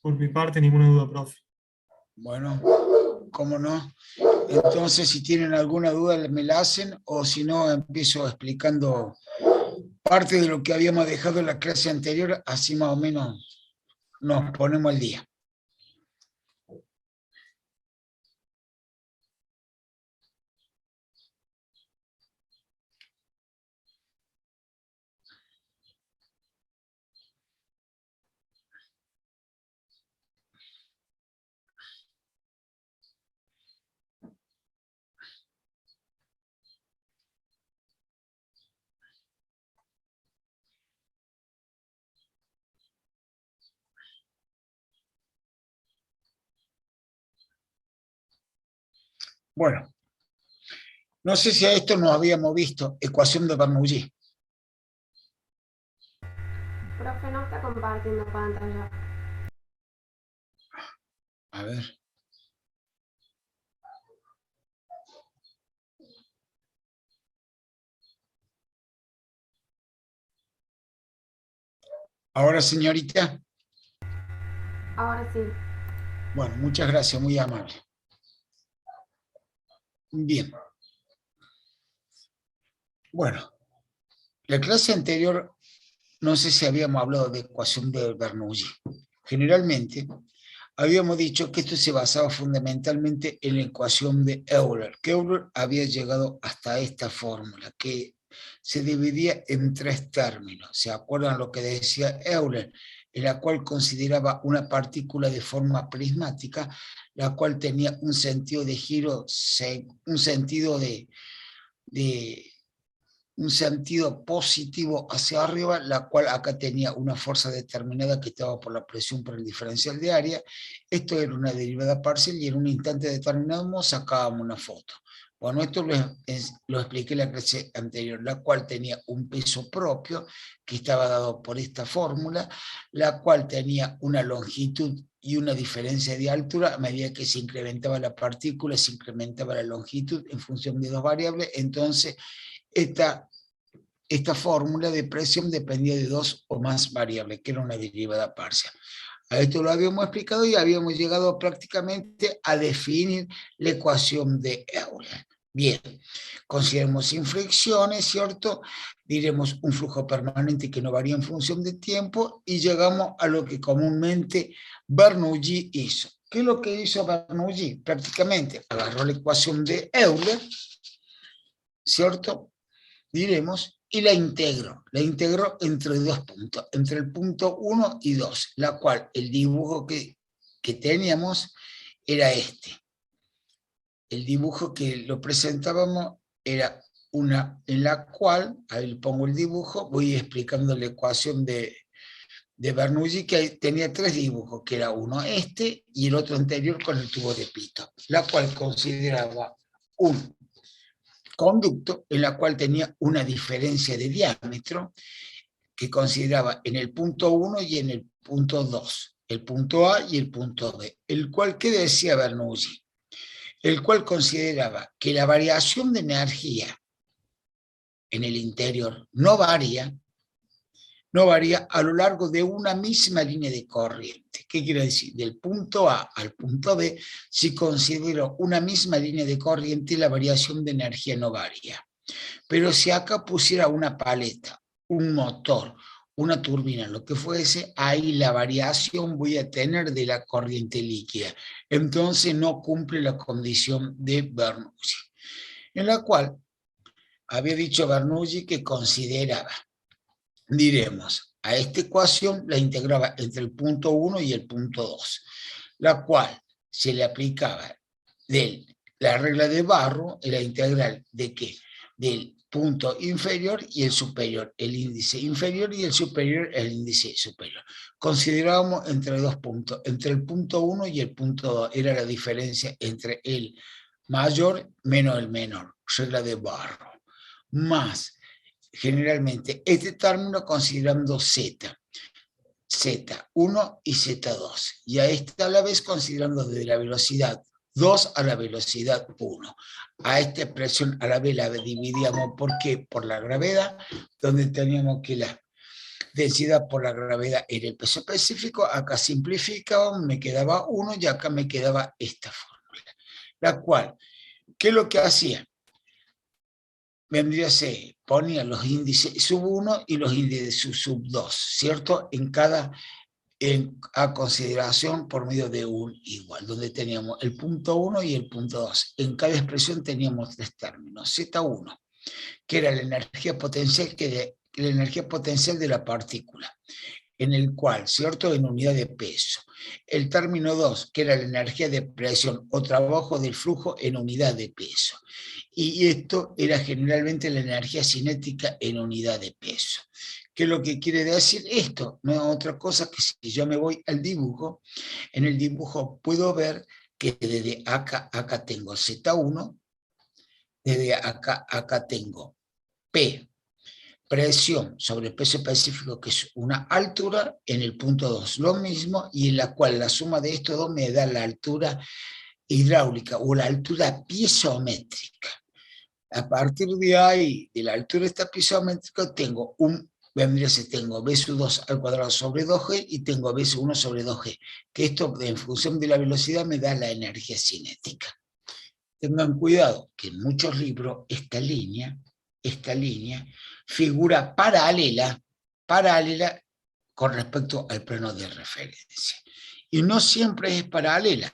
Por mi parte, ninguna duda, profe. Bueno, cómo no. Entonces, si tienen alguna duda, me la hacen, o si no, empiezo explicando parte de lo que habíamos dejado en la clase anterior, así más o menos nos ponemos al día. Bueno, no sé si a esto nos habíamos visto, ecuación de Bernoulli. Profe, no está compartiendo pantalla. A ver. Ahora, señorita. Ahora sí. Bueno, muchas gracias, muy amable. Bien. Bueno, la clase anterior, no sé si habíamos hablado de ecuación de Bernoulli. Generalmente, habíamos dicho que esto se basaba fundamentalmente en la ecuación de Euler, que Euler había llegado hasta esta fórmula, que se dividía en tres términos. ¿Se acuerdan lo que decía Euler? En la cual consideraba una partícula de forma prismática, la cual tenía un sentido de giro, un sentido un sentido positivo hacia arriba, la cual acá tenía una fuerza determinada que estaba por la presión por el diferencial de área. Esto era una derivada parcial y en un instante determinado sacábamos una foto. Bueno, esto lo expliqué en la clase anterior, la cual tenía un peso propio que estaba dado por esta fórmula, la cual tenía una longitud y una diferencia de altura. A medida que se incrementaba la partícula, se incrementaba la longitud en función de dos variables. Entonces, esta fórmula de presión dependía de dos o más variables, que era una derivada parcial. A esto lo habíamos explicado y habíamos llegado prácticamente a definir la ecuación de Euler. Bien, consideremos sin fricciones, ¿cierto? Diremos un flujo permanente que no varía en función de tiempo y llegamos a lo que comúnmente Bernoulli hizo. ¿Qué es lo que hizo Bernoulli? Prácticamente agarró la ecuación de Euler, ¿cierto? Diremos, y la integró entre dos puntos, entre el punto 1 y 2, la cual el dibujo que teníamos era este. El dibujo que lo presentábamos era una en la cual, ahí pongo el dibujo, voy explicando la ecuación de Bernoulli, que tenía tres dibujos, que era uno este y el otro anterior con el tubo de pito, la cual consideraba un conducto en la cual tenía una diferencia de diámetro que consideraba en el punto 1 y en el punto 2, el punto A y el punto B, el cual, ¿qué decía Bernoulli? El cual consideraba que la variación de energía en el interior no varía a lo largo de una misma línea de corriente. ¿Qué quiere decir? Del punto A al punto B, si considero una misma línea de corriente, la variación de energía no varía. Pero si acá pusiera una paleta, un motor, una turbina, lo que fuese, ahí la variación voy a tener de la corriente líquida. Entonces no cumple la condición de Bernoulli, en la cual había dicho Bernoulli que consideraba, diremos, a esta ecuación la integraba entre el punto 1 y el punto 2, la cual se le aplicaba de la regla de Barrow, la integral de qué? Del punto inferior y el superior, el índice inferior y el superior, el índice superior. Considerábamos entre dos puntos, entre el punto 1 y el punto 2, era la diferencia entre el mayor menos el menor, regla de Barrow, más generalmente este término considerando Z, Z1 y Z2, y a esta a la vez considerando desde la velocidad 2 a la velocidad 1. A esta expresión a la vez la dividíamos, ¿por qué? Por la gravedad, donde teníamos que la densidad por la gravedad era el peso específico, acá simplificaba, me quedaba 1 y acá me quedaba esta fórmula, la cual, ¿qué es lo que hacía? Vendría a ser, ponía los índices sub 1 y los índices sub 2, ¿cierto? A consideración por medio de un igual, donde teníamos el punto 1 y el punto 2. En cada expresión teníamos 3 términos. Z1, que era la energía potencial, la energía potencial de la partícula, en el cual, ¿cierto?, en unidad de peso. El término 2, que era la energía de presión o trabajo del flujo en unidad de peso. Y esto era generalmente la energía cinética en unidad de peso. ¿Qué es lo que quiere decir esto? No es otra cosa que si yo me voy al dibujo, en el dibujo puedo ver que desde acá tengo Z1, desde acá tengo P, presión sobre peso específico, que es una altura, en el punto 2, lo mismo, y en la cual la suma de estos dos me da la altura hidráulica o la altura piezométrica. A partir de ahí, de la altura esta piezométrica, tengo tengo B sub 2 al cuadrado sobre 2G y tengo B sub 1 sobre 2G, que esto en función de la velocidad me da la energía cinética. Tengan cuidado que en muchos libros esta línea figura paralela con respecto al plano de referencia. Y no siempre es paralela.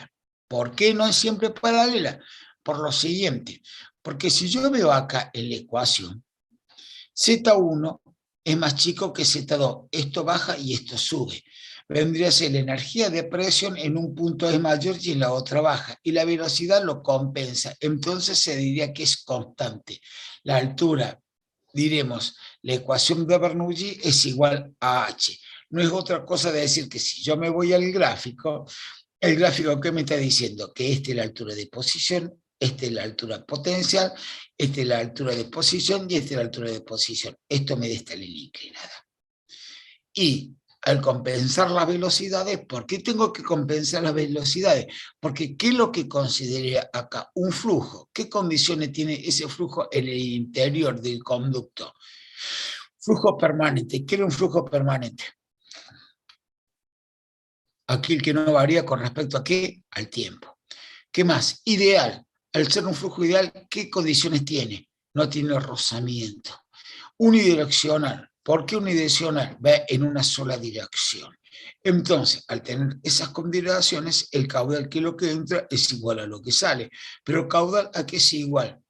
¿Por qué no es siempre paralela? Por lo siguiente, porque si yo veo acá en la ecuación, Z1 es más chico que Z2, esto baja y esto sube. Vendría a ser la energía de presión en un punto es mayor y en la otra baja, y la velocidad lo compensa, entonces se diría que es constante. La altura, diremos, la ecuación de Bernoulli es igual a h. No es otra cosa de decir que si yo me voy al gráfico, el gráfico ¿qué me está diciendo? Que esta es la altura de posición, esta es la altura potencial, esta es la altura de posición y esta es la altura de posición. Esto me da esta línea inclinada. Y al compensar las velocidades, ¿por qué tengo que compensar las velocidades? Porque ¿qué es lo que consideré acá? Un flujo. ¿Qué condiciones tiene ese flujo en el interior del conducto? Flujo permanente. ¿Qué era un flujo permanente? Aquel que no varía con respecto a qué? Al tiempo. ¿Qué más? Ideal. Al ser un flujo ideal, ¿qué condiciones tiene? No tiene rozamiento. Unidireccional. ¿Por qué unidireccional? Va en una sola dirección. Entonces, al tener esas consideraciones, el caudal que lo que entra es igual a lo que sale. Pero el caudal, ¿a qué es igual?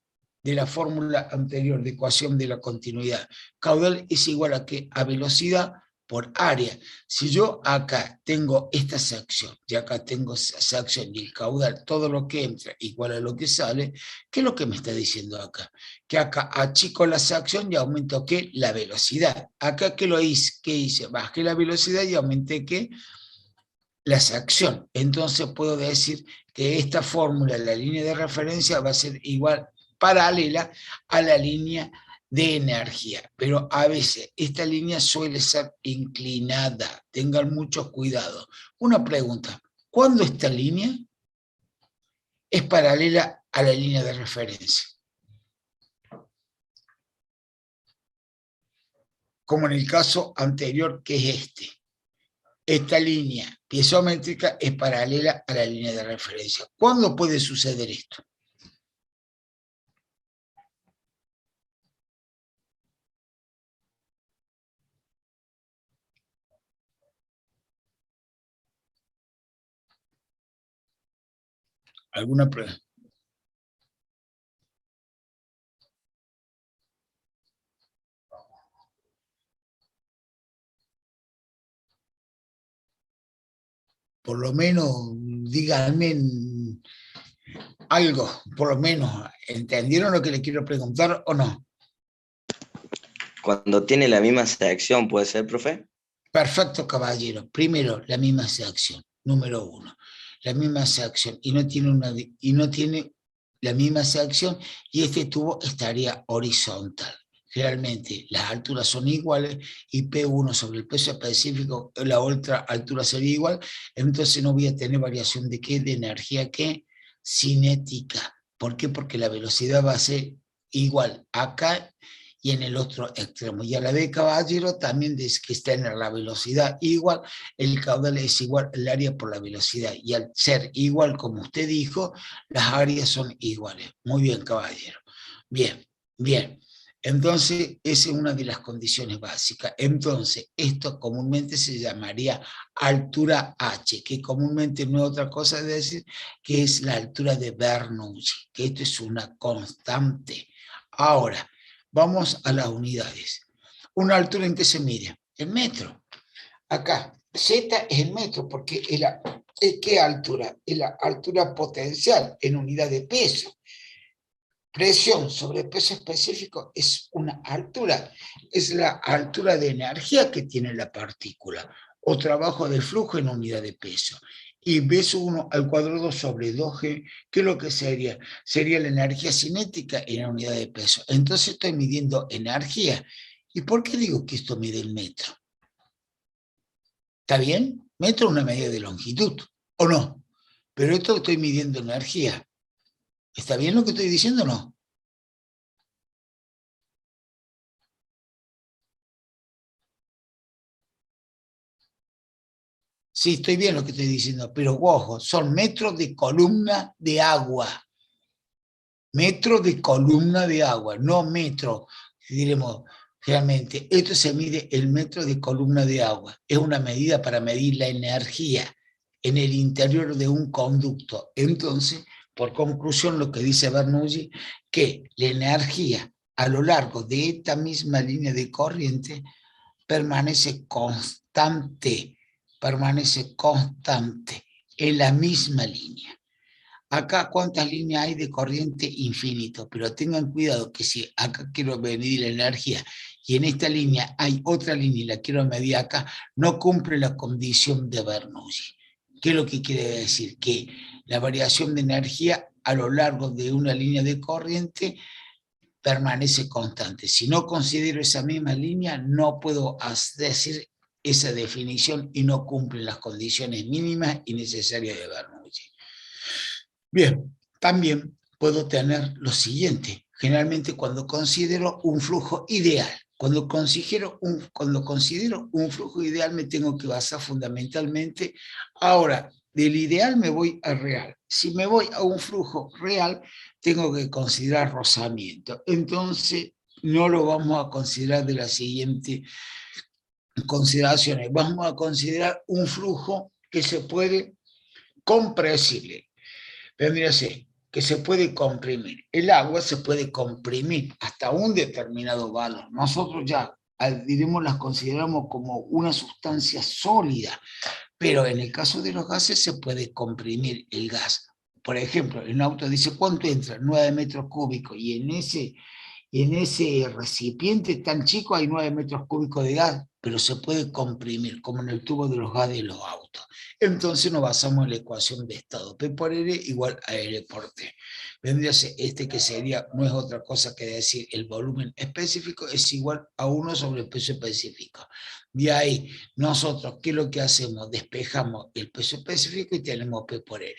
De la fórmula anterior de ecuación de la continuidad. Caudal es igual a qué? A velocidad por área. Si yo acá tengo esta sección y acá tengo esa sección y el caudal, todo lo que entra igual a lo que sale, ¿qué es lo que me está diciendo acá? Que acá achico la sección y aumento ¿qué? La velocidad. Acá ¿qué hice? Bajé la velocidad y aumenté ¿qué? La sección. Entonces puedo decir que esta fórmula, la línea de referencia, va a ser igual, paralela a la línea de energía, pero a veces esta línea suele ser inclinada, tengan mucho cuidado. Una pregunta, ¿cuándo esta línea es paralela a la línea de referencia? Como en el caso anterior, que es este. Esta línea piezométrica es paralela a la línea de referencia. ¿Cuándo puede suceder esto? ¿Alguna pregunta? Por lo menos díganme algo, por lo menos, ¿entendieron lo que le quiero preguntar o no? Cuando tiene la misma sección, ¿puede ser, profe? Perfecto, caballero. Primero, la misma sección, número 1. La misma sección, y no tiene la misma sección, y este tubo estaría horizontal. Realmente las alturas son iguales y P1 sobre el peso específico, la otra altura sería igual, entonces no voy a tener variación de qué, de energía que cinética. ¿Por qué? Porque la velocidad va a ser igual acá y en el otro extremo. Y a la de Caballero también dice que está en la velocidad igual, el caudal es igual al área por la velocidad. Y al ser igual, como usted dijo, las áreas son iguales. Muy bien, Caballero. Bien, bien. Entonces, esa es una de las condiciones básicas. Entonces, esto comúnmente se llamaría altura H, que comúnmente no es otra cosa de decir que es la altura de Bernoulli, que esto es una constante. Ahora, vamos a las unidades. ¿Una altura en qué se mide? En metro. Acá, Z es el metro, porque ¿qué altura? Es la altura potencial en unidad de peso. Presión sobre peso específico es una altura, es la altura de energía que tiene la partícula, o trabajo de flujo en unidad de peso. Y V1 al cuadrado sobre 2G, ¿qué es lo que sería? Sería la energía cinética en unidad de peso. Entonces estoy midiendo energía. ¿Y por qué digo que esto mide el metro? ¿Está bien? Metro es una medida de longitud, ¿o no? Pero esto estoy midiendo energía. ¿Está bien lo que estoy diciendo o no? Sí, estoy bien lo que estoy diciendo, pero ojo, son metros de columna de agua. Metro de columna de agua, no metro, diremos realmente. Esto se mide el metro de columna de agua. Es una medida para medir la energía en el interior de un conducto. Entonces, por conclusión, lo que dice Bernoulli, que la energía a lo largo de esta misma línea de corriente permanece constante en la misma línea. Acá, ¿cuántas líneas hay de corriente? Infinito, pero tengan cuidado que si acá quiero medir la energía y en esta línea hay otra línea y la quiero medir acá, no cumple la condición de Bernoulli. ¿Qué es lo que quiere decir? Que la variación de energía a lo largo de una línea de corriente permanece constante. Si no considero esa misma línea, no puedo decir esa definición y no cumple las condiciones mínimas y necesarias de Bernoulli. Bien, también puedo tener lo siguiente. Generalmente cuando considero un flujo ideal, cuando considero un flujo ideal me tengo que basar fundamentalmente. Ahora, del ideal me voy al real. Si me voy a un flujo real, tengo que considerar rozamiento. Entonces, no lo vamos a considerar de las siguientes consideraciones. Vamos a considerar un flujo que se puede compresible. Vendría a ser que se puede comprimir. El agua se puede comprimir hasta un determinado valor. Nosotros ya, diremos, las consideramos como una sustancia sólida, pero en el caso de los gases se puede comprimir el gas. Por ejemplo, el auto dice, ¿cuánto entra? 9 metros cúbicos, y en ese recipiente tan chico hay 9 metros cúbicos de gas, pero se puede comprimir, como en el tubo de los gases de los autos. Entonces nos basamos en la ecuación de estado. P por R igual a R por T. Vendría a ser que sería, no es otra cosa que decir, el volumen específico es igual a 1 sobre el peso específico. De ahí, nosotros, ¿qué es lo que hacemos? Despejamos el peso específico y tenemos P por R.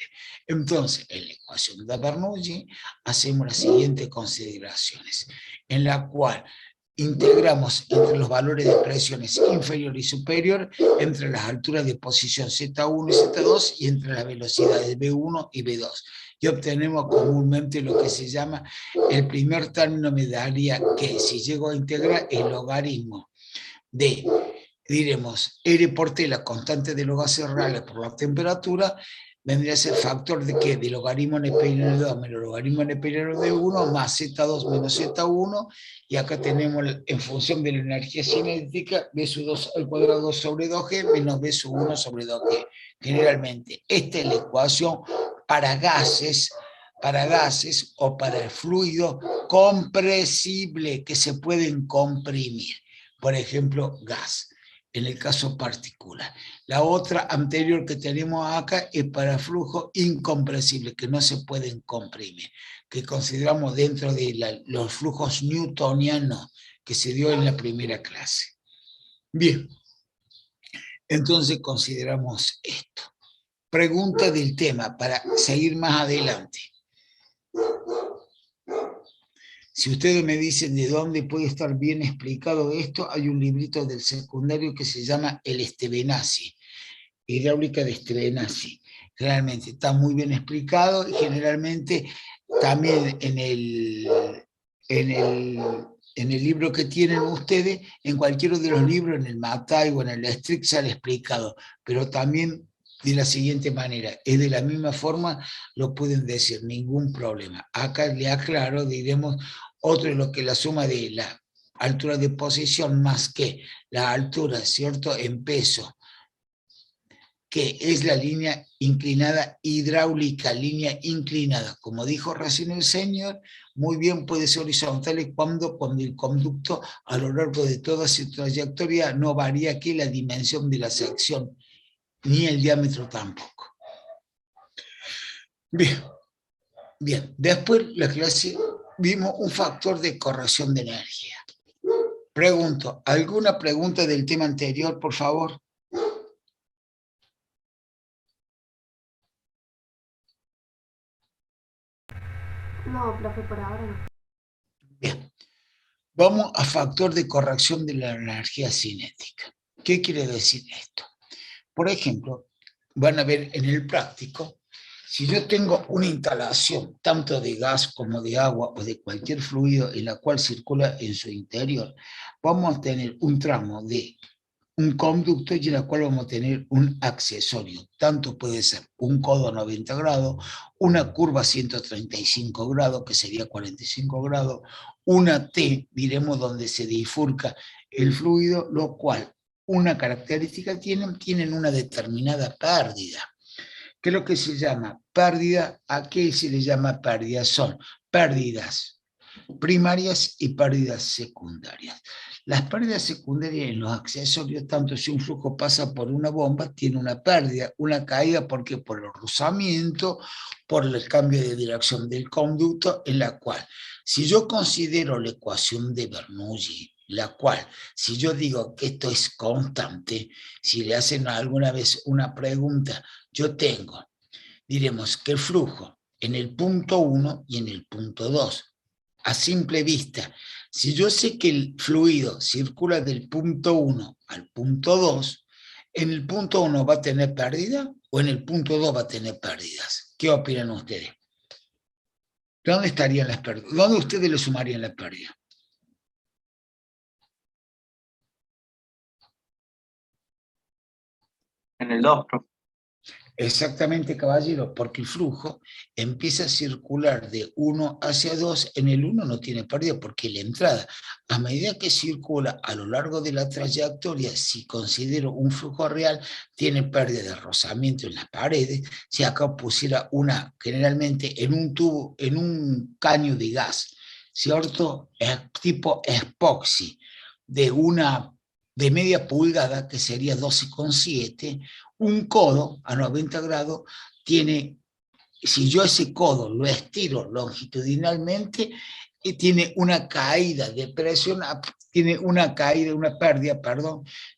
Entonces, en la ecuación de Bernoulli, hacemos las siguientes consideraciones, en la cual integramos entre los valores de presiones inferior y superior, entre las alturas de posición Z1 y Z2 y entre las velocidades V1 y V2. Y obtenemos comúnmente lo que se llama, el primer término me daría que, si llego a integrar el logaritmo de, diremos, R por T, la constante de los gases reales por la temperatura, vendría a ser factor de ¿qué? De logaritmo neperiano de 2 menos logaritmo neperiano de 1 más Z2 menos Z1, y acá tenemos en función de la energía cinética B2 al cuadrado sobre 2G menos B1 sobre 2G. Generalmente, esta es la ecuación para gases o para el fluido compresible que se pueden comprimir. Por ejemplo, gas. En el caso partícula. La otra anterior que tenemos acá es para flujo incompresible, que no se pueden comprimir, que consideramos dentro de los flujos newtonianos que se dio en la primera clase. Bien, entonces consideramos esto. Pregunta del tema para seguir más adelante. Si ustedes me dicen de dónde puede estar bien explicado esto, hay un librito del secundario que se llama El Estebenazzi, hidráulica de Estebenazzi. Realmente está muy bien explicado y generalmente también en el libro que tienen ustedes, en cualquiera de los libros, en el Mattay o en el Strict sale explicado, pero también de la siguiente manera, es de la misma forma, lo pueden decir, ningún problema. Acá le aclaro, diremos, otro es lo que la suma de la altura de posición más que la altura, ¿cierto?, en peso, que es la línea inclinada hidráulica, línea inclinada. Como dijo recién el señor, muy bien puede ser horizontal cuando el conducto a lo largo de toda su trayectoria no varía aquí la dimensión de la sección, ni el diámetro tampoco. Bien, bien. Después la clase vimos un factor de corrección de energía. Pregunto, ¿alguna pregunta del tema anterior, por favor? No, profe, por ahora no. Bien. Vamos a factor de corrección de la energía cinética. ¿Qué quiere decir esto? Por ejemplo, van a ver en el práctico, si yo tengo una instalación tanto de gas como de agua o de cualquier fluido en la cual circula en su interior, vamos a tener un tramo de un conducto y en la cual vamos a tener un accesorio. Tanto puede ser un codo a 90 grados, una curva a 135 grados, que sería 45 grados, una T, diremos, donde se bifurca el fluido, lo cual, una característica tienen una determinada pérdida. ¿Qué es lo que se llama pérdida? ¿A qué se le llama pérdida? Son pérdidas primarias y pérdidas secundarias. Las pérdidas secundarias en los accesorios, tanto si un flujo pasa por una bomba, tiene una pérdida, una caída, porque por el rozamiento, por el cambio de dirección del conducto, en la cual, si yo considero la ecuación de Bernoulli, la cual, si yo digo que esto es constante, si le hacen alguna vez una pregunta, yo tengo, diremos que el flujo en el punto 1 y en el punto 2, a simple vista, si yo sé que el fluido circula del punto 1 al punto 2, ¿en el punto 1 va a tener pérdida o en el punto 2 va a tener pérdidas? ¿Qué opinan ustedes? ¿Dónde estarían las pérdidas? ¿Dónde ustedes le sumarían la pérdida? En el 2, profe. Exactamente, caballero, porque el flujo empieza a circular de 1 hacia 2, en el 1 no tiene pérdida porque la entrada, a medida que circula a lo largo de la trayectoria, si considero un flujo real, tiene pérdida de rozamiento en las paredes. Si acá pusiera una, generalmente en un tubo, en un caño de gas, ¿cierto? Tipo epoxi, de media pulgada, que sería 12,7, un codo a 90 grados tiene, si yo ese codo lo estiro longitudinalmente, tiene una caída de presión, tiene una pérdida,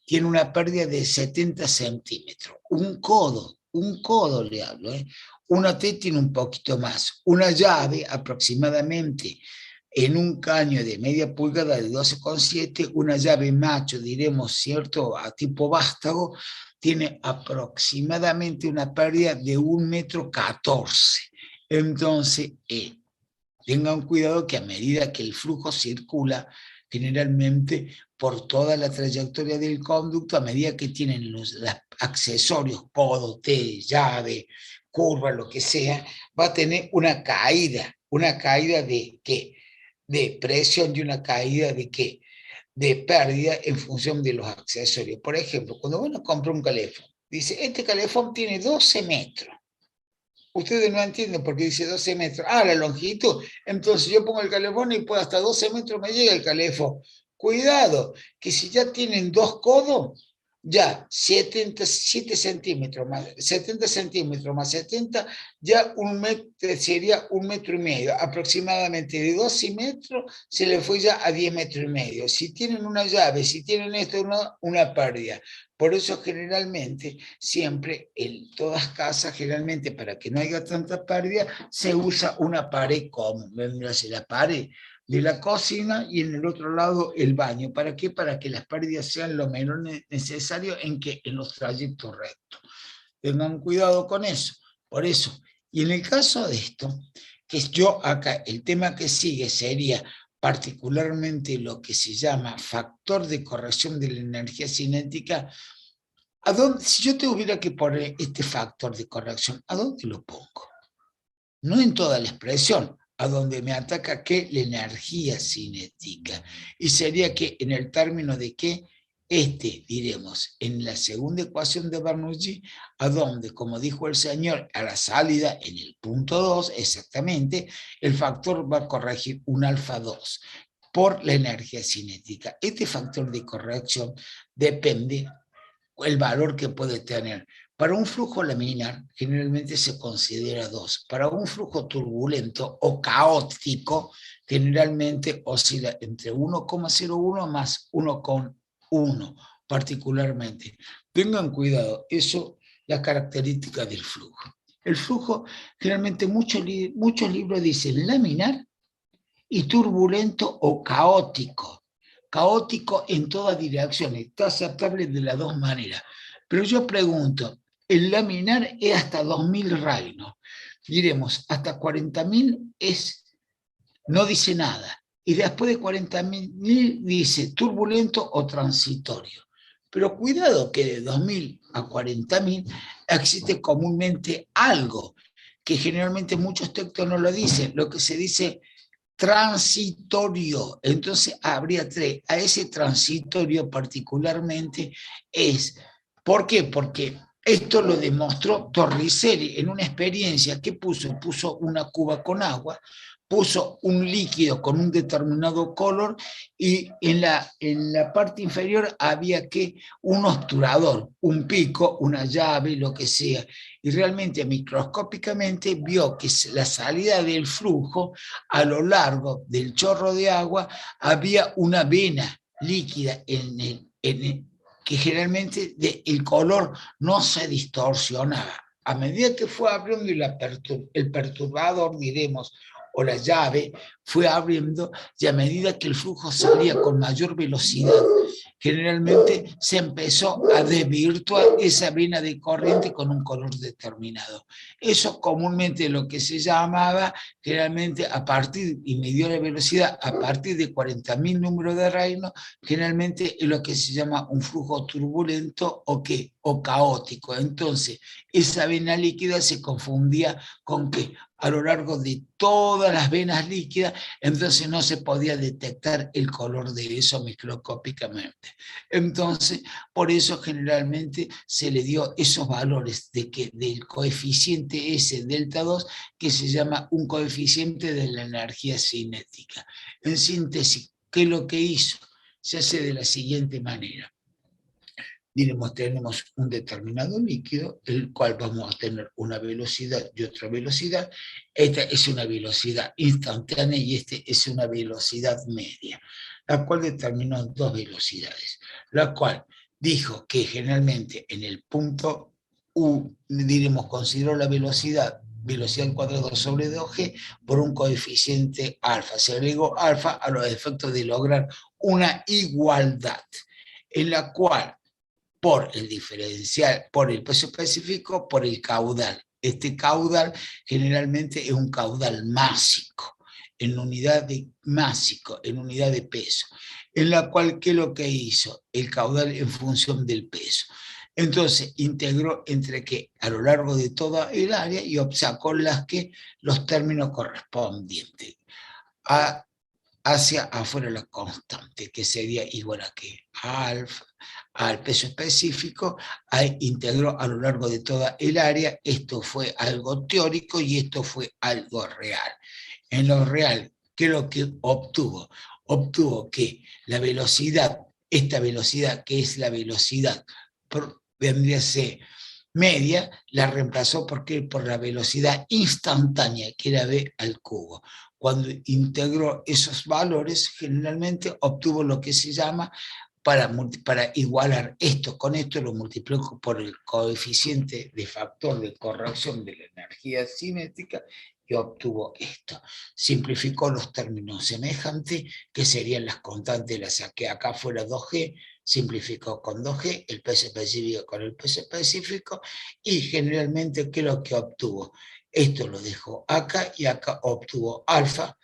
tiene una pérdida de 70 centímetros. Un codo le hablo, Una T tiene un poquito más. Una llave aproximadamente en un caño de media pulgada de 12,7, una llave macho, diremos, ¿cierto?, a tipo vástago, tiene aproximadamente una pérdida de 1,14 m. Entonces, tengan cuidado que a medida que el flujo circula generalmente por toda la trayectoria del conducto, a medida que tienen los accesorios, codo, T, llave, curva, lo que sea, va a tener una caída de ¿qué? De presión y una caída de ¿qué? De pérdida en función de los accesorios. Por ejemplo, cuando uno compra un calefón, dice, este calefón tiene 12 metros. Ustedes no entienden por qué dice 12 metros. Ah, la longitud. Entonces yo pongo el calefón y pues hasta 12 metros me llega el calefón. Cuidado, que si ya tienen 2 codos, ya 70 centímetros más 70 centímetros más 70, ya sería 1,5 metros. Aproximadamente de 12 metros se le fue ya a 10,5 metros. Si tienen una llave, si tienen esto, una pérdida. Por eso generalmente, siempre en todas casas, generalmente para que no haya tanta pérdida, se usa una pared común. La pared de la cocina y en el otro lado el baño. ¿Para qué? Para que las pérdidas sean lo menos necesario en los trayectos rectos. Tengan cuidado con eso. Por eso, y en el caso de esto, que yo acá, el tema que sigue sería particularmente lo que se llama factor de corrección de la energía cinética. Si yo tuviera que poner este factor de corrección, ¿a dónde lo pongo? No en toda la expresión, a donde me ataca ¿qué? La energía cinética. Y sería que en el término de que diremos, en la segunda ecuación de Bernoulli, a donde, como dijo el señor, a la salida, en el punto 2, exactamente, el factor va a corregir un alfa 2 por la energía cinética. Este factor de corrección depende el valor que puede tener. Para un flujo laminar generalmente se considera 2. Para un flujo turbulento o caótico generalmente oscila entre 1,01 más 1,1 particularmente. Tengan cuidado, eso la característica del flujo. El flujo, generalmente muchos libros dicen laminar y turbulento o caótico. Caótico en todas direcciones, está aceptable de las dos maneras. Pero yo pregunto, el laminar es hasta 2000 reinos. Diremos, hasta 40.000 no dice nada. Y después de 40.000 dice turbulento o transitorio. Pero cuidado que de 2000 a 40.000 existe comúnmente algo que generalmente muchos textos no lo dicen, lo que se dice transitorio. Entonces habría tres. A ese transitorio particularmente ¿por qué? Porque esto lo demostró Torricelli en una experiencia que puso una cuba con agua, puso un líquido con un determinado color y en la parte inferior había un obturador, un pico, una llave, lo que sea. Y realmente microscópicamente vio que la salida del flujo a lo largo del chorro de agua había una vena líquida que generalmente el color no se distorsionaba. A medida que fue abriendo el perturbador, diremos, o la llave, fue abriendo y a medida que el flujo salía con mayor velocidad, generalmente se empezó a desvirtuar esa vena de corriente con un color determinado. Eso comúnmente lo que se llamaba, generalmente y midió la velocidad a partir de 40.000 números de reinos, generalmente es lo que se llama un flujo turbulento o caótico. Entonces, esa vena líquida se confundía con que a lo largo de todas las venas líquidas, entonces no se podía detectar el color de eso microscópicamente. Entonces, por eso generalmente se le dio esos valores del coeficiente S delta 2, que se llama un coeficiente de la energía cinética. En síntesis, ¿qué es lo que hizo? Se hace de la siguiente manera. Diremos, tenemos un determinado líquido, el cual vamos a tener una velocidad y otra velocidad. Esta es una velocidad instantánea y esta es una velocidad media, la cual determinó dos velocidades, la cual dijo que generalmente en el punto U, diremos, consideró la velocidad al cuadrado sobre 2g por un coeficiente alfa. Se agregó alfa a los efectos de lograr una igualdad, en la cual por el diferencial, por el peso específico, por el caudal. Este caudal generalmente es un caudal másico, en unidad de peso, en la cual, ¿qué es lo que hizo? El caudal en función del peso. Entonces, integró entre que a lo largo de toda el área y sacó los términos correspondientes. Hacia afuera la constante, que sería igual a que alfa, al peso específico, integró a lo largo de toda el área. Esto fue algo teórico y esto fue algo real. En lo real, ¿qué es lo que obtuvo? Obtuvo que la velocidad, esta velocidad que es la velocidad, vendría a ser media, la reemplazó por la velocidad instantánea, que era v al cubo. Cuando integró esos valores, generalmente obtuvo lo que se llama, para igualar esto con esto, lo multiplicó por el coeficiente de factor de corrección de la energía cinética, y obtuvo esto. Simplificó los términos semejantes, que serían las constantes, las saqué acá fuera 2G, simplificó con 2G, el P específico con el P específico, y generalmente, ¿qué es lo que obtuvo? Esto lo dejó acá, y acá obtuvo alfa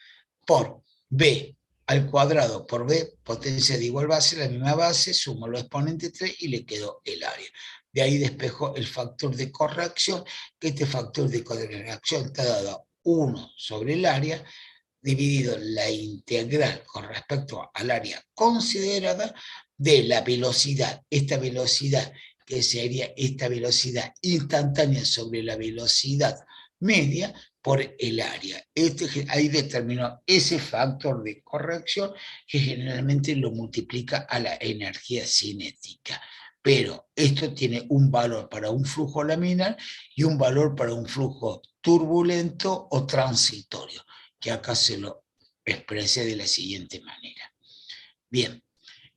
por B al cuadrado por B, potencia de igual base, la misma base, sumo los exponentes 3 y le quedó el área. De ahí despejo el factor de corrección, que este factor de corrección está dado 1 sobre el área, dividido la integral con respecto al área considerada de la velocidad. Esta velocidad, que sería esta velocidad instantánea sobre la velocidad media, por el área. Ahí determinó ese factor de corrección, que generalmente lo multiplica a la energía cinética. Pero esto tiene un valor para un flujo laminar y un valor para un flujo turbulento o transitorio, que acá se lo expresé de la siguiente manera. Bien,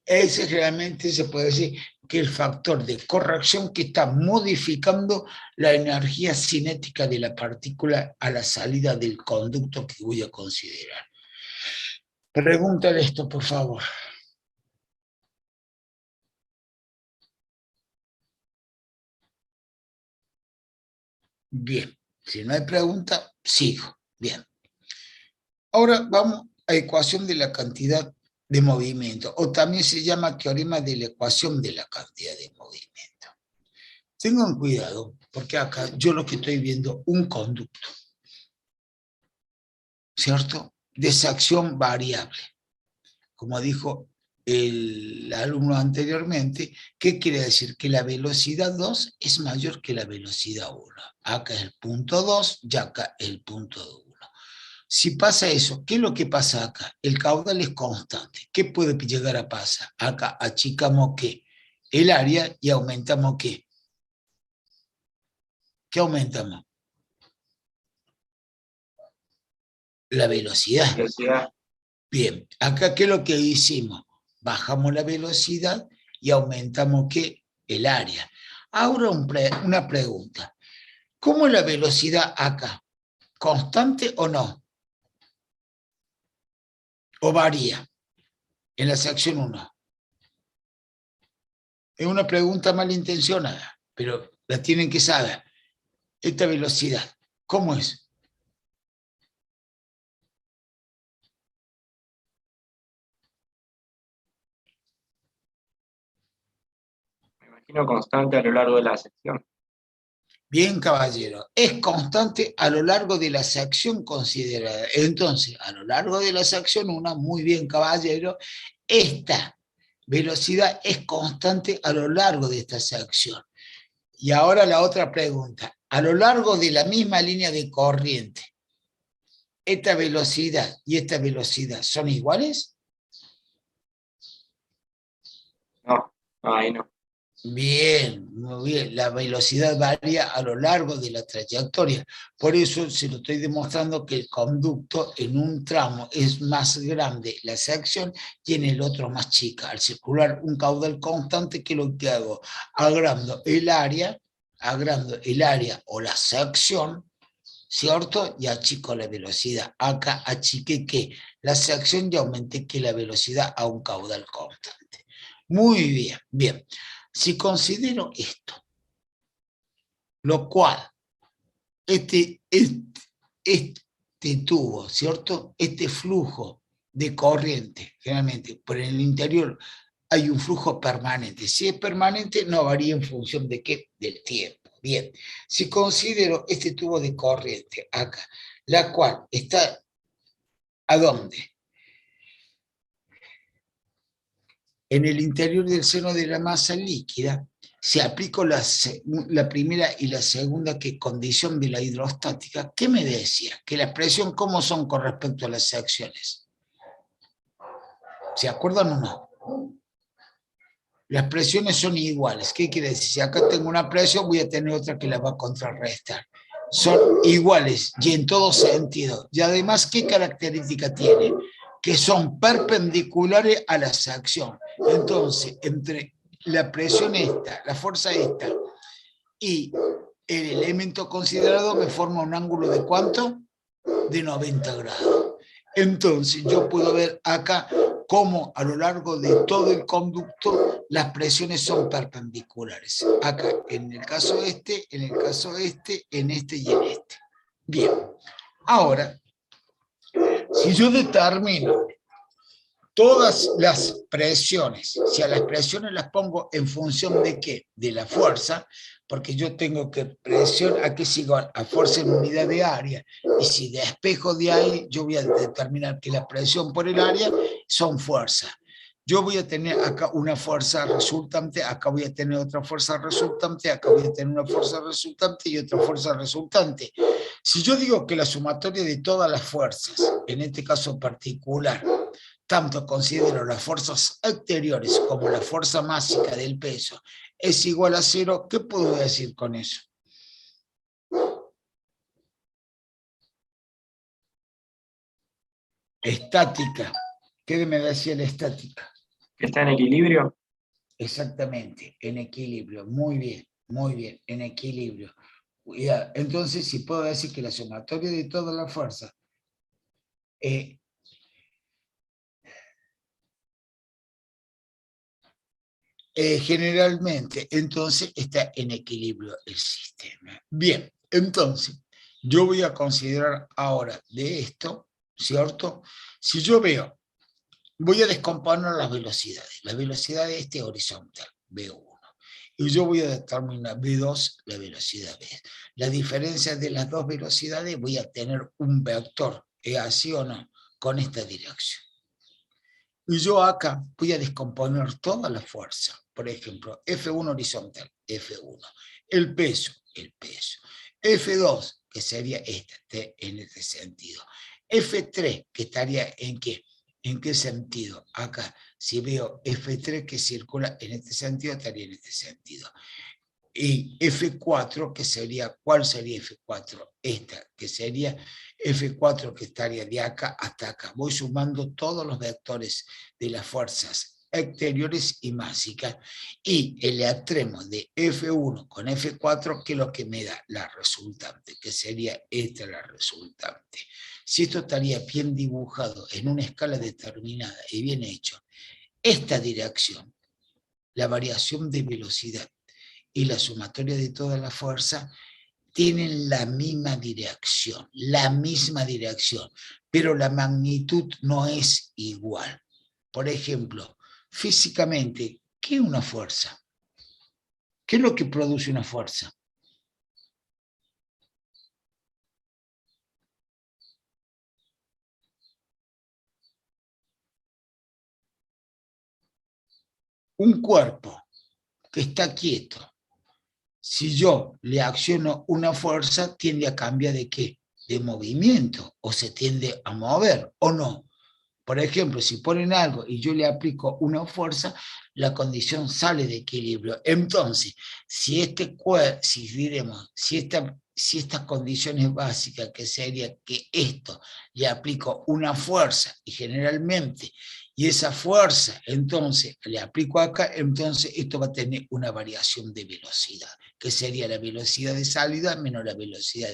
ese realmente se puede decir que el factor de corrección que está modificando la energía cinética de la partícula a la salida del conducto que voy a considerar. Pregúntale esto, por favor. Bien, si no hay pregunta, sigo. Bien. Ahora vamos a ecuación de la cantidad de movimiento, o también se llama teorema de la ecuación de la cantidad de movimiento. Tengan cuidado, porque acá yo lo que estoy viendo, un conducto, ¿cierto? De sección variable. Como dijo el alumno anteriormente, ¿qué quiere decir? Que la velocidad 2 es mayor que la velocidad 1. Acá es el punto 2 y acá el punto 1. Si pasa eso, ¿qué es lo que pasa acá? El caudal es constante. ¿Qué puede llegar a pasar? Acá achicamos ¿qué? El área y aumentamos ¿qué? ¿Qué aumentamos? La velocidad. Bien, acá ¿qué es lo que hicimos? Bajamos la velocidad y aumentamos ¿qué? El área. Ahora una pregunta. ¿Cómo es la velocidad acá? ¿Constante o no? ¿O varía en la sección 1? Es una pregunta malintencionada, pero la tienen que saber. Esta velocidad, ¿cómo es? Me imagino constante a lo largo de la sección. Bien, caballero, es constante a lo largo de la sección considerada. Entonces, a lo largo de la sección 1, muy bien, caballero, esta velocidad es constante a lo largo de esta sección. Y ahora la otra pregunta, a lo largo de la misma línea de corriente, ¿esta velocidad y esta velocidad son iguales? No, ahí no. Bien, muy bien. La velocidad varía a lo largo de la trayectoria. Por eso se lo estoy demostrando que el conducto en un tramo es más grande la sección y en el otro más chica. Al circular un caudal constante, ¿qué es lo que hago? Agrando el área o la sección, ¿cierto? Y achico la velocidad. Acá achiqué que la sección y aumenté que la velocidad a un caudal constante. Muy bien, bien. Si considero esto, lo cual, este tubo, ¿cierto? Este flujo de corriente, generalmente, por el interior hay un flujo permanente. Si es permanente, no varía en función de qué, del tiempo. Bien, si considero este tubo de corriente acá, la cual está, ¿a dónde? En el interior del seno de la masa líquida, si aplico la primera y la segunda que condición de la hidrostática, ¿qué me decía? Que la expresión, ¿cómo son con respecto a las secciones? ¿Se acuerdan o no? Las presiones son iguales. ¿Qué quiere decir? Si acá tengo una presión, voy a tener otra que la va a contrarrestar. Son iguales y en todo sentido. Y además, ¿qué característica tiene? Que son perpendiculares a la sección. Entonces, entre la presión esta, la fuerza esta y el elemento considerado me forma un ángulo de ¿cuánto? de 90 grados. Entonces yo puedo ver acá cómo a lo largo de todo el conducto las presiones son perpendiculares. Acá, en el caso este, en el caso este, en este y en este. Bien, ahora, si yo determino todas las presiones, si a las presiones las pongo en función de qué, de la fuerza, porque yo tengo que presión aquí es igual a fuerza en unidad de área, y si despejo de ahí, yo voy a determinar que la presión por el área son fuerzas. Yo voy a tener acá una fuerza resultante, acá voy a tener otra fuerza resultante, acá voy a tener una fuerza resultante y otra fuerza resultante. Si yo digo que la sumatoria de todas las fuerzas, en este caso particular, tanto considero las fuerzas exteriores como la fuerza másica del peso es igual a 0, ¿qué puedo decir con eso? Estática. ¿Qué me decía la estática? ¿Que está en equilibrio? Exactamente, en equilibrio. Muy bien, en equilibrio. Entonces, si puedo decir que la sumatoria de todas las fuerzas generalmente, entonces está en equilibrio el sistema. Bien, entonces, yo voy a considerar ahora de esto, ¿cierto? Si yo veo, voy a descomponer las velocidades. La velocidad de este horizontal, V1. Y yo voy a determinar V2, la velocidad V. La diferencia de las dos velocidades, voy a tener un vector, ¿es así o no? Con esta dirección. Y yo acá voy a descomponer toda la fuerza. Por ejemplo, F1 horizontal, F1. El peso. F2, que sería este, en este sentido. F3, que estaría ¿en qué? ¿En qué sentido? Acá, si veo F3 que circula en este sentido, estaría en este sentido. Y F4, que sería, ¿cuál sería F4? Esta, que sería F4, que estaría de acá hasta acá. Voy sumando todos los vectores de las fuerzas exteriores y mágicas, y el extremo de F1 con F4, que es lo que me da la resultante, que sería esta la resultante. Si esto estaría bien dibujado en una escala determinada y bien hecho, esta dirección, la variación de velocidad, y la sumatoria de toda la fuerza tienen la misma dirección, pero la magnitud no es igual. Por ejemplo, físicamente, ¿qué es una fuerza? ¿Qué es lo que produce una fuerza? Un cuerpo que está quieto, si yo le acciono una fuerza, tiende a cambiar ¿de qué? De movimiento, o se tiende a mover, ¿o no? Por ejemplo, si ponen algo y yo le aplico una fuerza, la condición sale de equilibrio. Entonces, si estas condiciones básicas, que sería que esto le aplico una fuerza y generalmente, y esa fuerza entonces le aplico acá, entonces esto va a tener una variación de velocidad, que sería la velocidad de salida menos la velocidad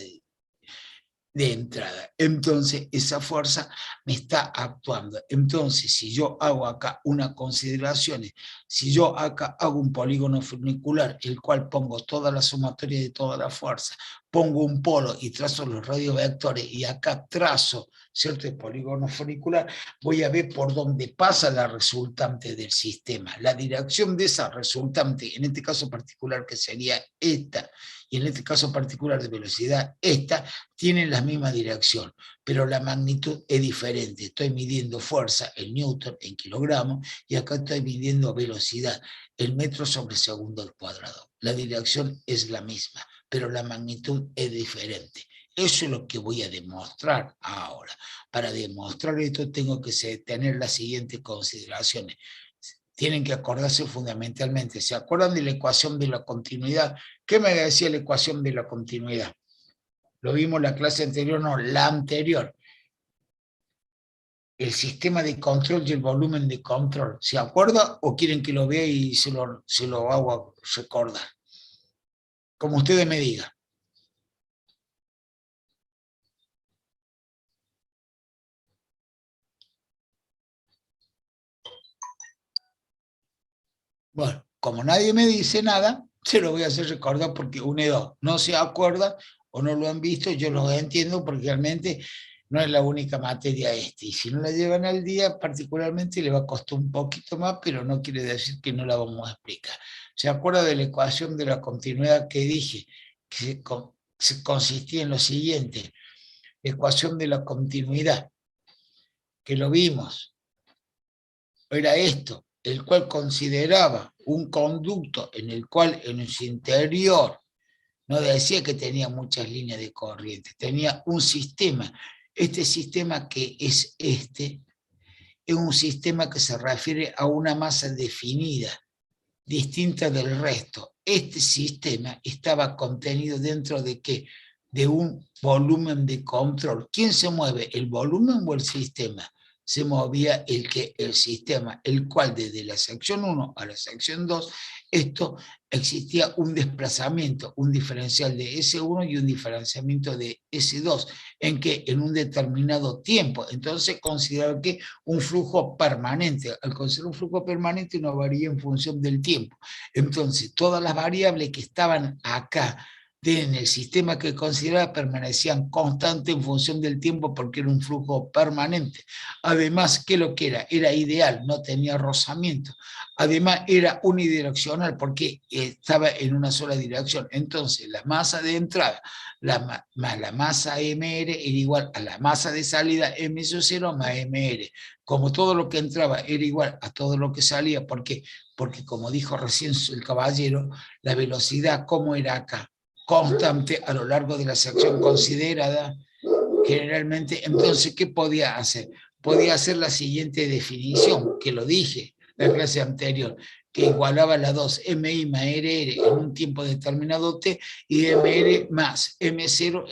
de entrada. Entonces, esa fuerza me está actuando. Entonces, si yo hago acá una consideración, si yo acá hago un polígono funicular, el cual pongo toda la sumatoria de toda la fuerza, pongo un polo y trazo los radiovectores, y acá trazo, ¿cierto?, el polígono funicular, voy a ver por dónde pasa la resultante del sistema. La dirección de esa resultante, en este caso particular que sería esta, y en este caso particular de velocidad esta, tienen la misma dirección, pero la magnitud es diferente. Estoy midiendo fuerza en newton, en kilogramos, y acá estoy midiendo velocidad en metros sobre segundo al cuadrado. La dirección es la misma, pero la magnitud es diferente. Eso es lo que voy a demostrar ahora. Para demostrar esto tengo que tener las siguientes consideraciones. Tienen que acordarse fundamentalmente. ¿Se acuerdan de la ecuación de la continuidad? ¿Qué me decía la ecuación de la continuidad? Lo vimos en la clase anterior, no, la anterior. El sistema de control y el volumen de control. ¿Se acuerda o quieren que lo vea y se lo hago recordar? Como ustedes me digan. Bueno, como nadie me dice nada, se lo voy a hacer recordar porque UNED no se acuerda o no lo han visto, yo lo entiendo porque realmente no es la única materia esta. Y si no la llevan al día, particularmente le va a costar un poquito más, pero no quiere decir que no la vamos a explicar. ¿Se acuerda de la ecuación de la continuidad que dije? Que se consistía en lo siguiente, ecuación de la continuidad, que lo vimos, era esto, el cual consideraba un conducto en el cual en su interior, no decía que tenía muchas líneas de corriente, tenía un sistema. Este sistema que es un sistema que se refiere a una masa definida, distinta del resto. Este sistema estaba contenido dentro de ¿qué? De un volumen de control. ¿Quién se mueve? ¿El volumen o el sistema? Se movía el sistema, el cual desde la sección 1 a la sección 2, esto existía un desplazamiento, un diferencial de S1 y un diferenciamiento de S2, en que en un determinado tiempo, entonces consideraba que un flujo permanente, al considerar un flujo permanente no varía en función del tiempo, entonces todas las variables que estaban acá, en el sistema que consideraba permanecían constantes en función del tiempo porque era un flujo permanente. Además, ¿qué lo que era? Era ideal, no tenía rozamiento. Además, era unidireccional porque estaba en una sola dirección. Entonces, la masa de entrada más la masa MR era igual a la masa de salida M sub 0 más MR. Como todo lo que entraba era igual a todo lo que salía, ¿por qué? Porque como dijo recién el caballero, la velocidad, ¿cómo era acá? Constante a lo largo de la sección considerada, generalmente. Entonces, ¿qué podía hacer? Podía hacer la siguiente definición, que lo dije en la clase anterior, que igualaba las dos MI más RR en un tiempo determinado T y MR más M0